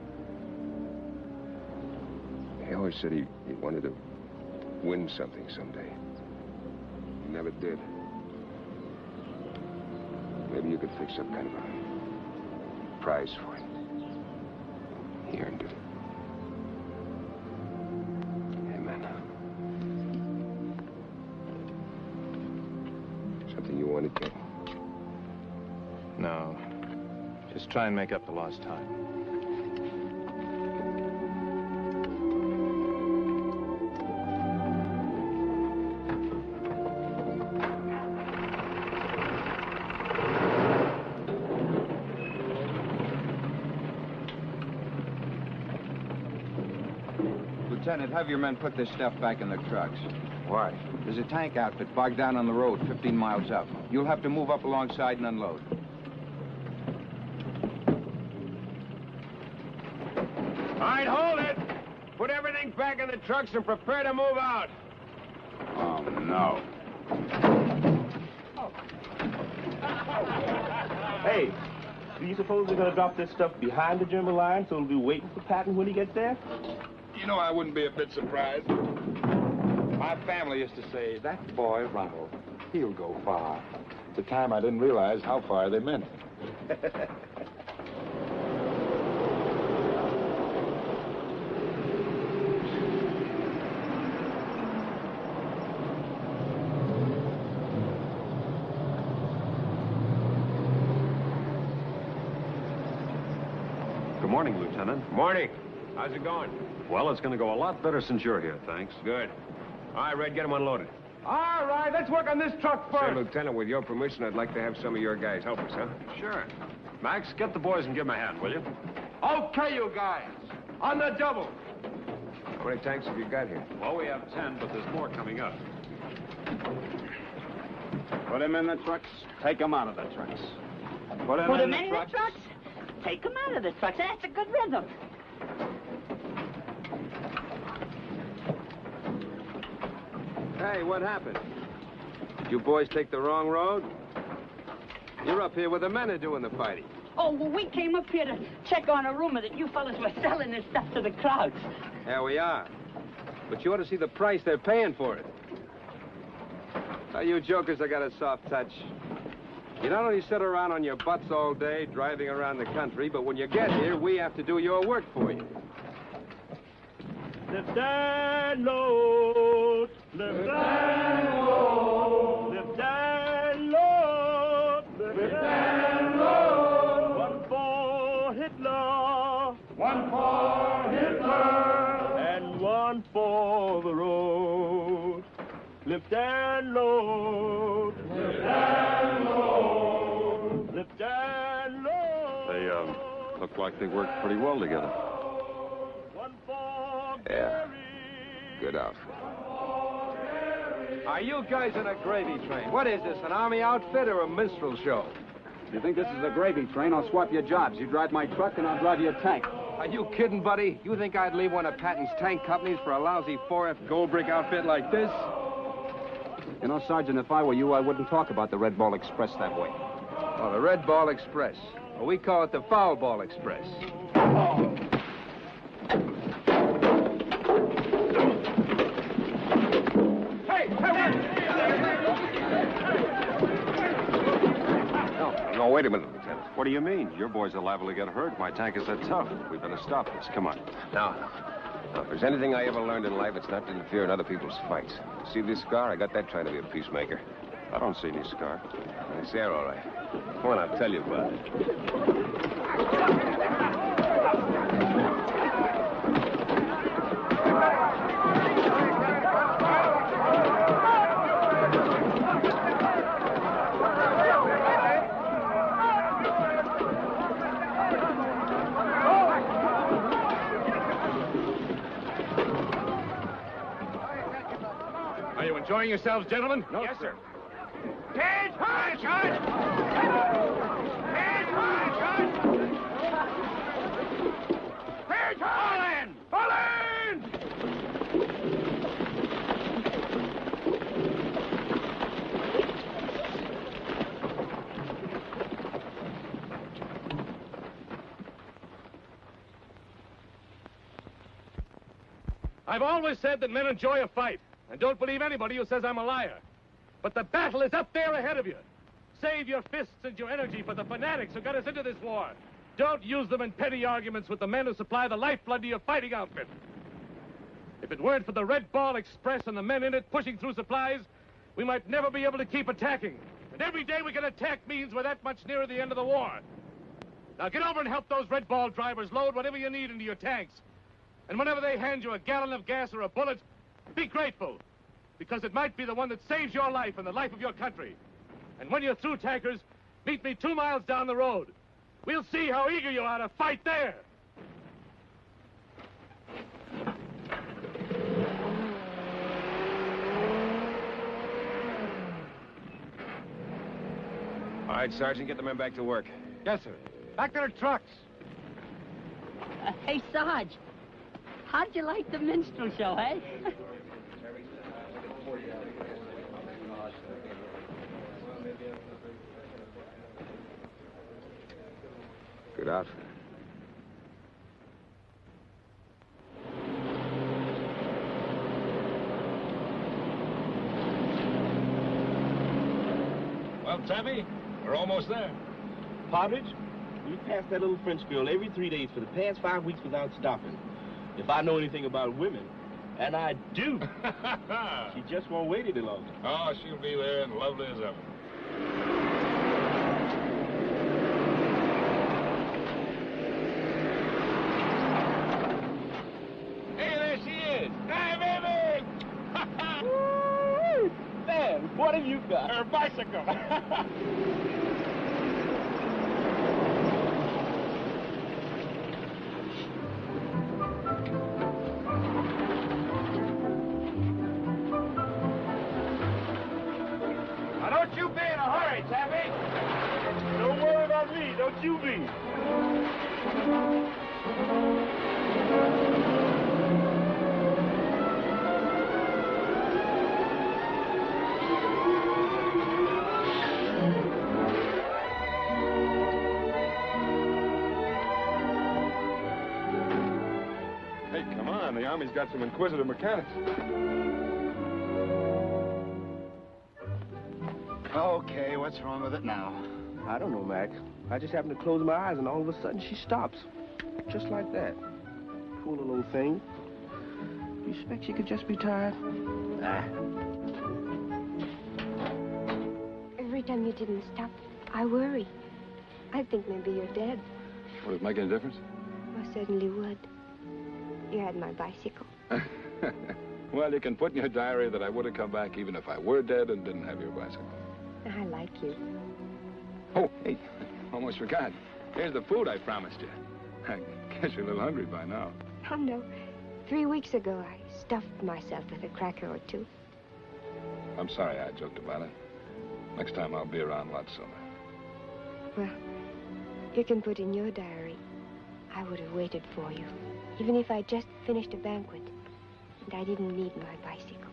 He always said he wanted to win something someday. He never did. Maybe you could fix up kind of a prize for him. He earned it. Amen. Something you wanted, Kate? No. Just try and make up the lost time. Lieutenant, have your men put this stuff back in their trucks. Why? There's a tank outfit bogged down on the road 15 miles up. You'll have to move up alongside and unload. All right, hold it. Put everything back in the trucks and prepare to move out. Oh, no. Hey, Do you suppose they're going to drop this stuff behind the German line so it'll be waiting for Patton when he gets there? You know, I wouldn't be a bit surprised. My family used to say, that boy, Ronald, he'll go far. At the time, I didn't realize how far they meant. Good morning, Lieutenant. Morning. How's it going? Well, it's going to go a lot better since you're here, thanks. Good. All right, Red, get him unloaded. All right, let's work on this truck first. Say, Lieutenant, with your permission, I'd like to have some of your guys help us, huh? Sure. Max, get the boys and give them a hand, will you? Okay, you guys. On the double. How many tanks have you got here? Well, we have 10, but there's more coming up. Put them in the trucks, take them out of the trucks. Put them in the trucks? Take them out of the trucks. That's a good rhythm. Hey, what happened? Did you boys take the wrong road? You're up here where the men are doing the fighting. Oh, well, we came up here to check on a rumor that you fellas were selling this stuff to the crowds. There we are. But you ought to see the price they're paying for it. Now, you jokers, I got a soft touch. You not only sit around on your butts all day, driving around the country, but when you get here, we have to do your work for you. Lift and load. Lift and load. Lift and load. Lift and load. One for Hitler. One for Hitler. And one for the road. Lift and load. Lift and load. Lift and load. They, look like they worked pretty well together. Yeah. Good outfit. Are you guys in a gravy train? What is this, an army outfit or a minstrel show? If you think this is a gravy train, I'll swap your jobs. You drive my truck and I'll drive your tank. Are you kidding, buddy? You think I'd leave one of Patton's tank companies for a lousy 4F gold brick outfit like this? You know, Sergeant, if I were you, I wouldn't talk about the Red Ball Express that way. Oh, the Red Ball Express. Well, we call it the Foul Ball Express. Oh. No, wait a minute, Lieutenant. What do you mean? Your boys are liable to get hurt. My tank is that tough. We better stop this. Come on. No. If there's anything I ever learned in life, it's not to interfere in other people's fights. See this scar? I got that trying to be a peacemaker. I don't see any scar. It's there, all right. Come on, I'll tell you about it. Are you enjoying yourselves, gentlemen? No, yes, sir. Hands high, Judge! Hands high, Judge! Hands high! All in! I've always said that men enjoy a fight, and don't believe anybody who says I'm a liar. But the battle is up there ahead of you. Save your fists and your energy for the fanatics who got us into this war. Don't use them in petty arguments with the men who supply the lifeblood to your fighting outfit. If it weren't for the Red Ball Express and the men in it pushing through supplies, we might never be able to keep attacking. And every day we can attack means we're that much nearer the end of the war. Now get over and help those Red Ball drivers load whatever you need into your tanks. And whenever they hand you a gallon of gas or a bullet, be grateful. Because it might be the one that saves your life and the life of your country. And when you're through, tankers, meet me 2 miles down the road. We'll see how eager you are to fight there. All right, Sergeant, get the men back to work. Yes, sir. Back to the trucks. Hey, Sarge, how'd you like the minstrel show, eh? outfit. Well, Tabby, we're almost there. Partridge, we passed that little French girl every 3 days for the past 5 weeks without stopping. If I know anything about women, and I do, she just won't wait any longer. Oh, she'll be there and lovely as ever. Hey, there she is. Hey, baby! Woo! Man, what have you got? Her bicycle. Now, don't you be in a hurry, Tabby. Don't worry about me. Don't you be. Hey, come on. The Army's got some inquisitive mechanics. Okay, what's wrong with it now? I don't know, Mac. I just happened to close my eyes, and all of a sudden she stops. Just like that. Poor little old thing. You expect she could just be tired? Ah. Every time you didn't stop, I worry. I think maybe you're dead. Would it make any difference? I certainly would. You had my bicycle. Well, you can put in your diary that I would have come back even if I were dead and didn't have your bicycle. I like you. Oh, hey, almost forgot. Here's the food I promised you. I guess you're a little hungry by now. Oh, no. 3 weeks ago, I stuffed myself with a cracker or two. I'm sorry I joked about it. Next time I'll be around a lot sooner. Well, you can put in your diary. I would have waited for you, even if I just finished a banquet and I didn't need my bicycle.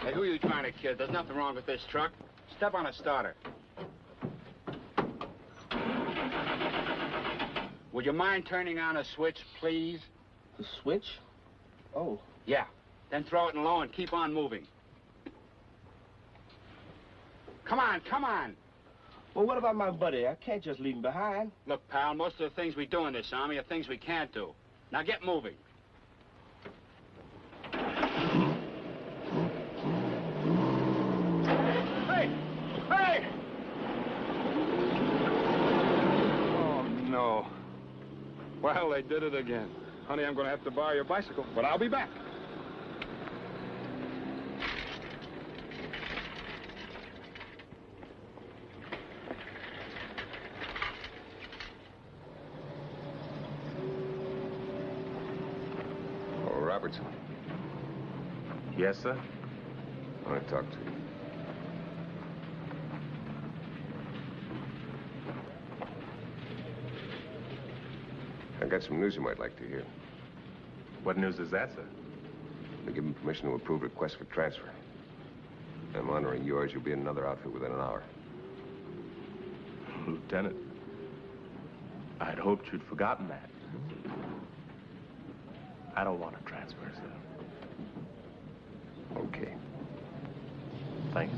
Hey, who are you trying to kid? There's nothing wrong with this truck. Step on a starter. Would you mind turning on a switch, please? The switch? Oh. Yeah. Then throw it in low and keep on moving. Come on, come on. Well, what about my buddy? I can't just leave him behind. Look, pal, most of the things we do in this army are things we can't do. Now get moving. Hey! Hey! Oh, no. Well, they did it again. Honey, I'm going to have to borrow your bicycle, but I'll be back. Oh, Robertson. Yes, sir? I want to talk to you. I got some news you might like to hear. What news is that, sir? They give me permission to approve request for transfer. I'm honoring yours. You'll be in another outfit within an hour. Lieutenant, I'd hoped you'd forgotten that. I don't want to transfer, sir. Okay. Thanks.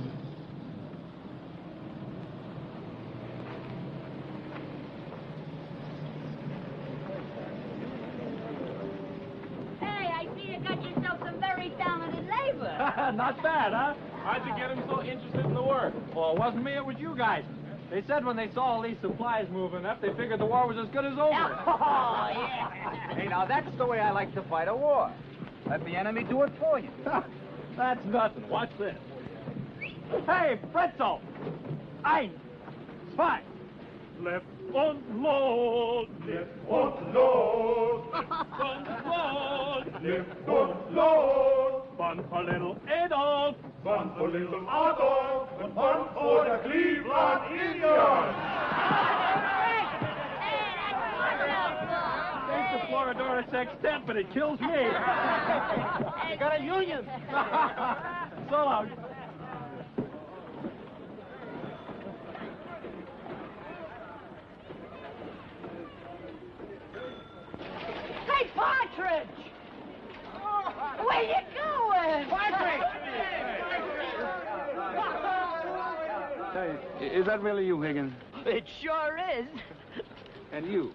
Hey, I see you got yourself some very talented labor. Not bad, huh? How'd you get him so interested in the work? Well, it wasn't me, it was you guys. They said when they saw all these supplies moving up, they figured the war was as good as over. Oh, yeah. Hey, now, that's the way I like to fight a war. Let the enemy do it for you. That's nothing. Watch this. Hey, Pretzel! 1, 2. Left on load, left on load, left on load, left on load. One for little Adolf, one for little Adolf, and one for the Cleveland Indians. Thanks to Floridora sextet, but it kills me. I got a union. So long. Hey, Partridge! Where you going? Partridge! Hey, is that really you, Higgins? It sure is. And you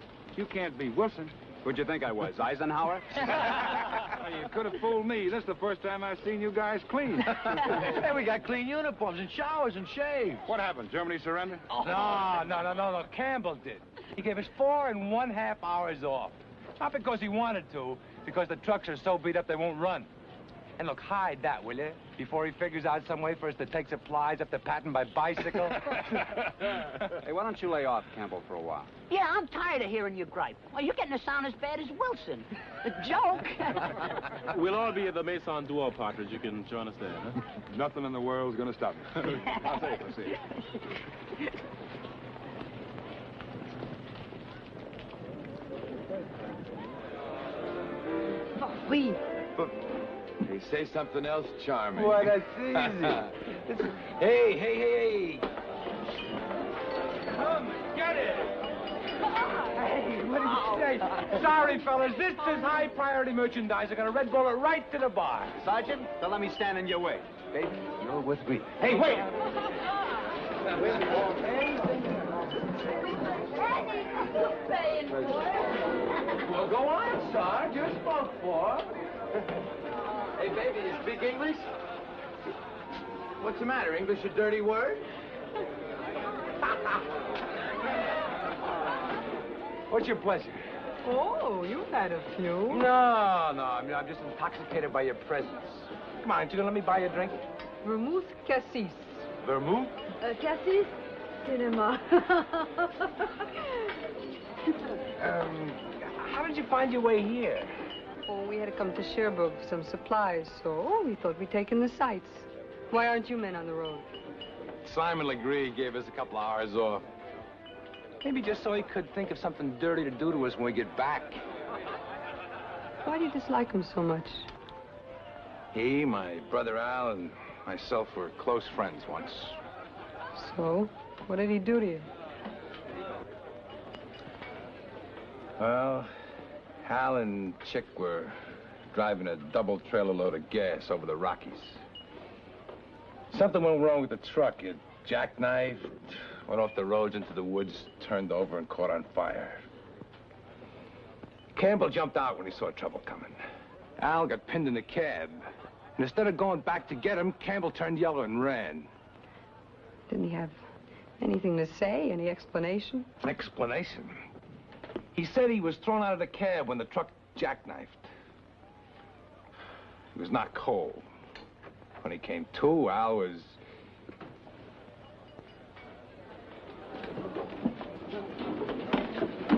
can't be Wilson. Who'd you think I was, Eisenhower? Well, you could have fooled me. This is the first time I've seen you guys clean. Hey, we got clean uniforms and showers and shaves. What happened? Germany surrender? Oh. No. Campbell did. He gave us 4.5 hours off. Not because he wanted to, because the trucks are so beat up they won't run. And look, hide that, will you? Before he figures out some way for us to take supplies up to Patton by bicycle. Hey, why don't you lay off Campbell for a while? Yeah, I'm tired of hearing you gripe. Well, you're getting to sound as bad as Wilson. A joke. We'll all be at the Maison d'Or, Partridge. You can join us there, huh? Nothing in the world's gonna stop me. I'll see you. Oh, please. Hey, say something else charming. Why, that's easy. Hey. Come, get it. Hey, what did you say? Sorry, fellas, this is high-priority merchandise. I'm gonna Red Bull it right to the bar. Sergeant, don't let me stand in your way. Baby, you're with me. Hey, wait! Well, go on, Sarge. You're spoke for. Hey, baby, you speak English? What's the matter? English a dirty word? What's your pleasure? Oh, you've had a few. No. I'm just intoxicated by your presence. Come on, aren't you gonna let me buy you a drink? Vermouth cassis. Vermouth? Cassis? Cinema. How did you find your way here? Oh, we had to come to Cherbourg for some supplies, so we thought we'd take in the sights. Why aren't you men on the road? Simon Legree gave us a couple of hours off. Maybe just so he could think of something dirty to do to us when we get back. Why do you dislike him so much? He, my brother Al, and myself were close friends once. So? What did he do to you? Well, Hal and Chick were driving a double trailer load of gas over the Rockies. Something went wrong with the truck. It jackknifed, went off the roads into the woods, turned over, and caught on fire. Campbell jumped out when he saw trouble coming. Al got pinned in the cab. And instead of going back to get him, Campbell turned yellow and ran. Didn't he have anything to say? Any explanation? An explanation? He said he was thrown out of the cab when the truck jackknifed. He was not cold. When he came to, Al was...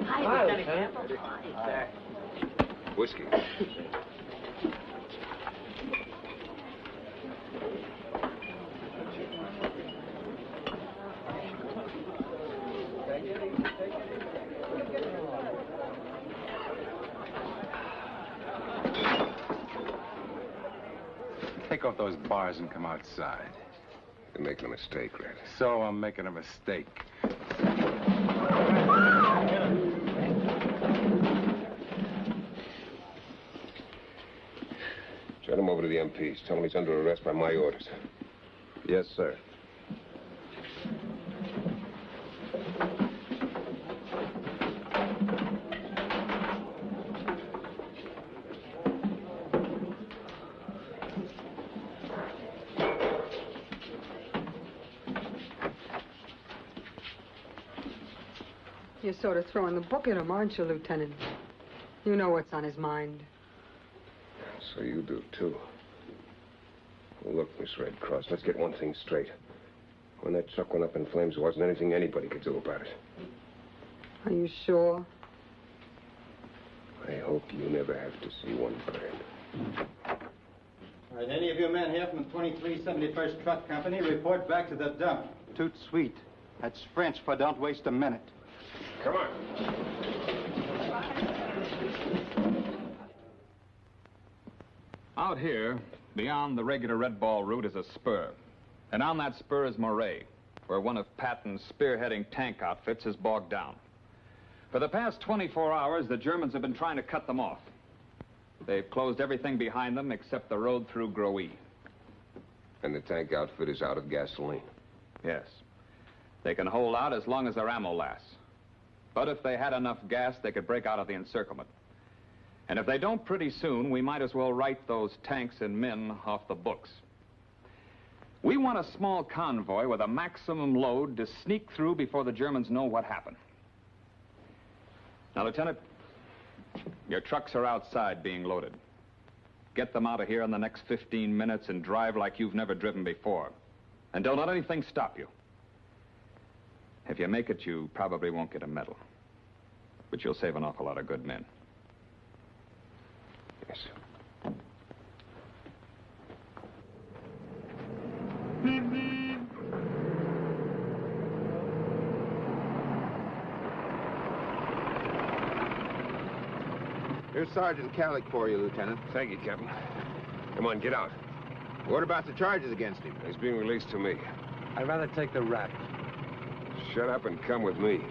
Hi, Lieutenant Campbell. Hi, sir. Whiskey. Take off those bars and come outside. You're making a mistake, Red. So I'm making a mistake. Turn him over to the MPs. Tell him he's under arrest by my orders. Yes, sir. You're sort of throwing the book at him, aren't you, Lieutenant? You know what's on his mind. So you do, too. Well, look, Miss Red Cross, let's get one thing straight. When that truck went up in flames, there wasn't anything anybody could do about it. Are you sure? I hope you never have to see one burn. All right, any of you men here from the 2371st Truck Company, report back to the dump. Tout suite. That's French for don't waste a minute. Come on. Out here, beyond the regular red ball route is a spur. And on that spur is Moray, where one of Patton's spearheading tank outfits is bogged down. For the past 24 hours, the Germans have been trying to cut them off. They've closed everything behind them except the road through Groe. And the tank outfit is out of gasoline. Yes. They can hold out as long as their ammo lasts. But if they had enough gas, they could break out of the encirclement. And if they don't pretty soon, we might as well write those tanks and men off the books. We want a small convoy with a maximum load to sneak through before the Germans know what happened. Now, Lieutenant, your trucks are outside being loaded. Get them out of here in the next 15 minutes and drive like you've never driven before. And don't let anything stop you. If you make it, you probably won't get a medal. But you'll save an awful lot of good men. Yes. Here's Sergeant Calick for you, Lieutenant. Thank you, Captain. Come on, get out. What about the charges against him? He's being released to me. I'd rather take the rap. Shut up and come with me.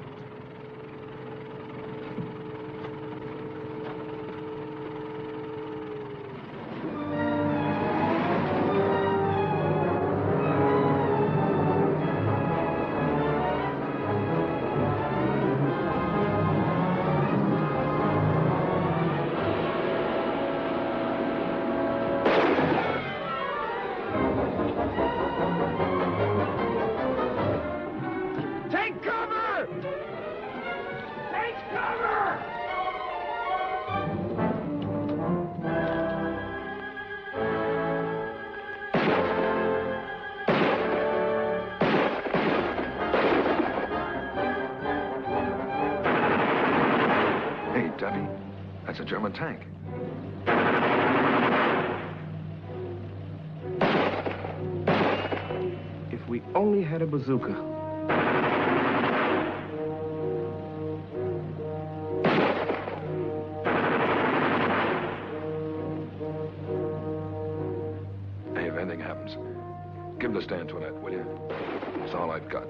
Debbie, that's a German tank. If we only had a bazooka. Hey, if anything happens, give the stand to Annette, will you? It's all I've got.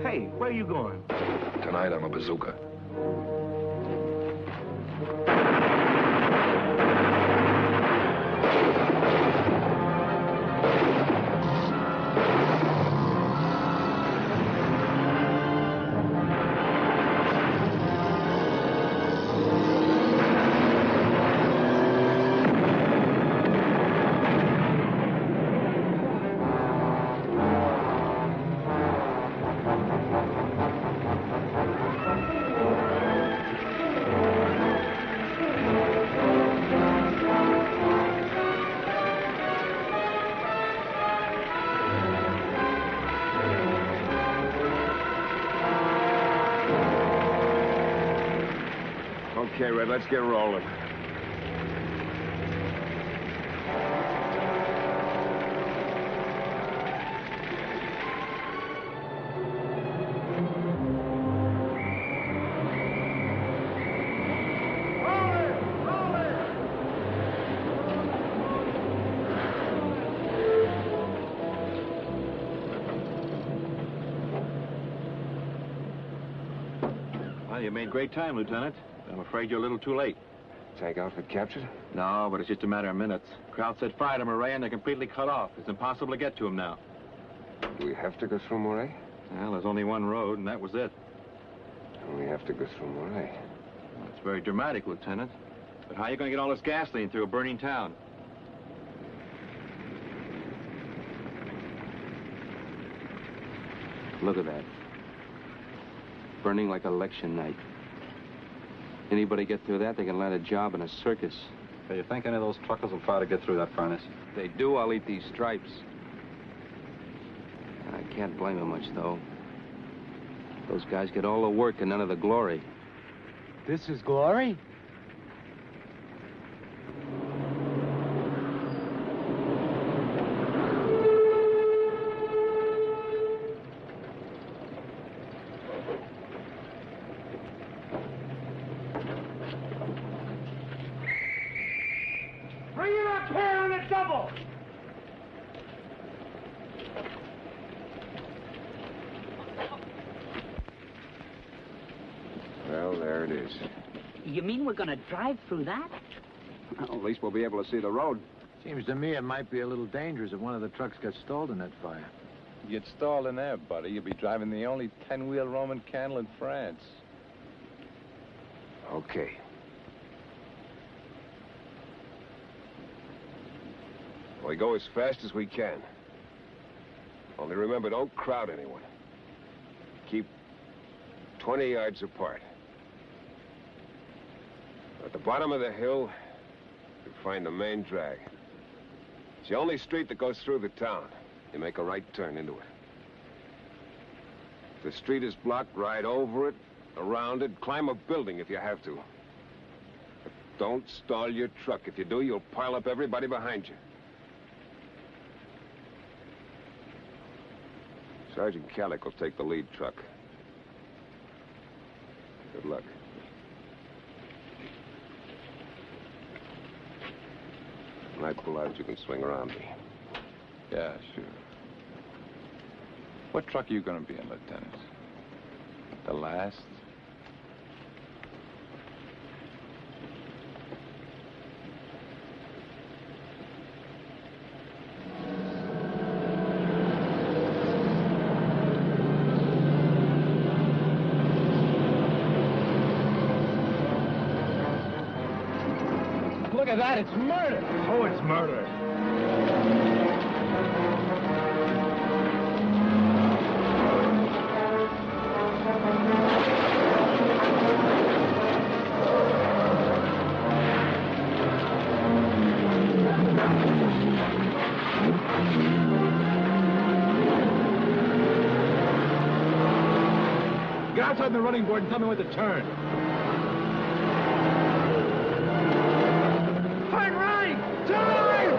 Hey, where are you going? Tonight, I'm a bazooka. Okay, Red, let's get rolling. Well, you made great time, Lieutenant. I'm afraid you're a little too late. Tank outfit captured? No, but it's just a matter of minutes. Crowd set fire to Moray and they're completely cut off. It's impossible to get to him now. Do we have to go through Moray? Well, there's only one road, and that was it. We have to go through Moray. Well, it's very dramatic, Lieutenant. But how are you going to get all this gasoline through a burning town? Look at that. Burning like election night. Anybody get through that, they can land a job in a circus. Do you think any of those truckers will try to get through that furnace? If they do, I'll eat these stripes. I can't blame them much, though. Those guys get all the work and none of the glory. This is glory? is. You mean we're gonna drive through that? Well, at least we'll be able to see the road. Seems to me it might be a little dangerous if one of the trucks gets stalled in that fire. You get stalled in there, buddy, you'll be driving the only 10-wheel Roman candle in France. Okay. We go as fast as we can. Only remember, don't crowd anyone. Keep 20 yards apart. At the bottom of the hill, you'll find the main drag. It's the only street that goes through the town. You make a right turn into it. If the street is blocked, ride over it, around it, climb a building if you have to. But don't stall your truck. If you do, you'll pile up everybody behind you. Sergeant Calic will take the lead truck. Good luck. When I pull out, you can swing around me. Yeah, sure. What truck are you going to be in, Lieutenant? The last? Look at that, it's murder. Oh, it's murder. Get outside the running board and tell me when to turn. Turn right! Turn right!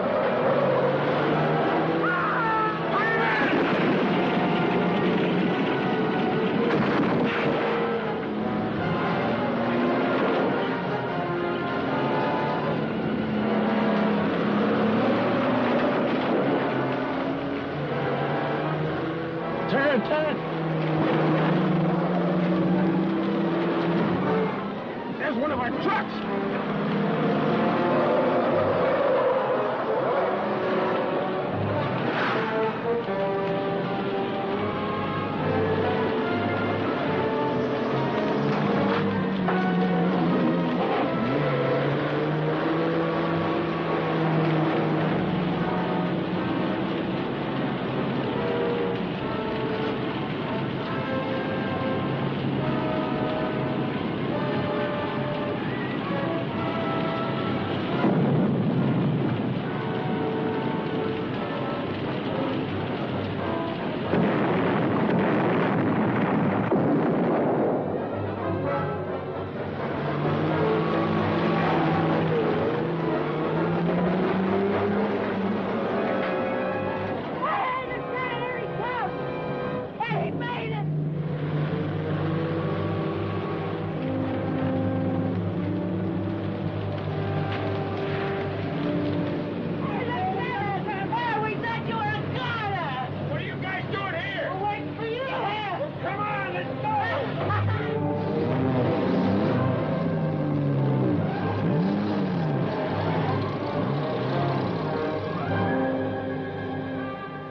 Turn, turn! There's one of our trucks!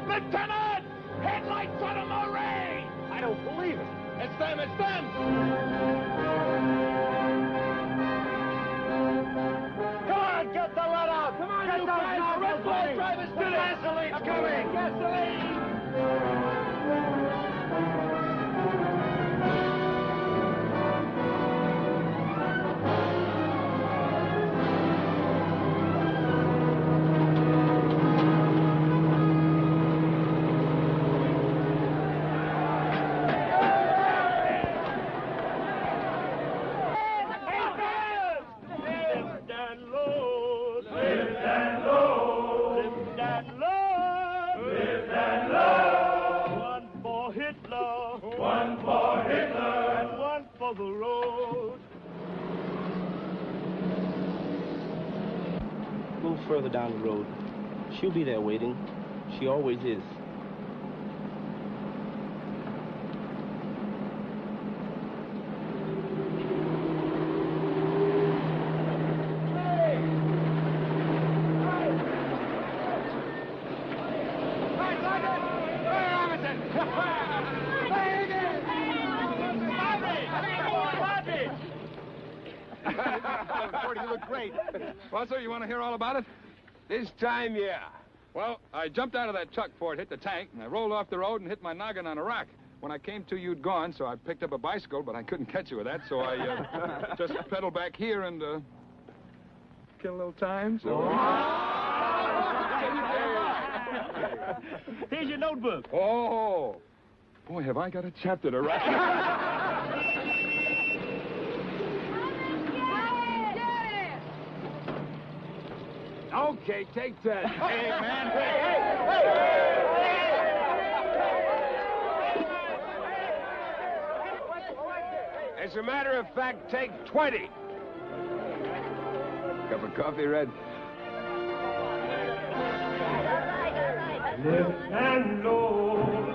Lieutenant! Headlights on them already! I don't believe it. It's them, it's them! Come on, get the let out! Come on, get you guys! Now, Red Bull drivers to the gasoline's coming! Gasoline! One for Hitler and one for the road. A little further down the road. She'll be there waiting. She always is. look great. Well, sir, you want to hear all about it? This time, yeah. Well, I jumped out of that truck before it hit the tank, and I rolled off the road and hit my noggin on a rock. When I came to, you'd gone, so I picked up a bicycle, but I couldn't catch you with that, so I just pedaled back here and kill a little time. So. Here's your notebook. Oh, boy, have I got a chapter to write. Okay, take that. Hey, man. As a matter of fact, take 20. Cup of coffee, Red? Lift and low.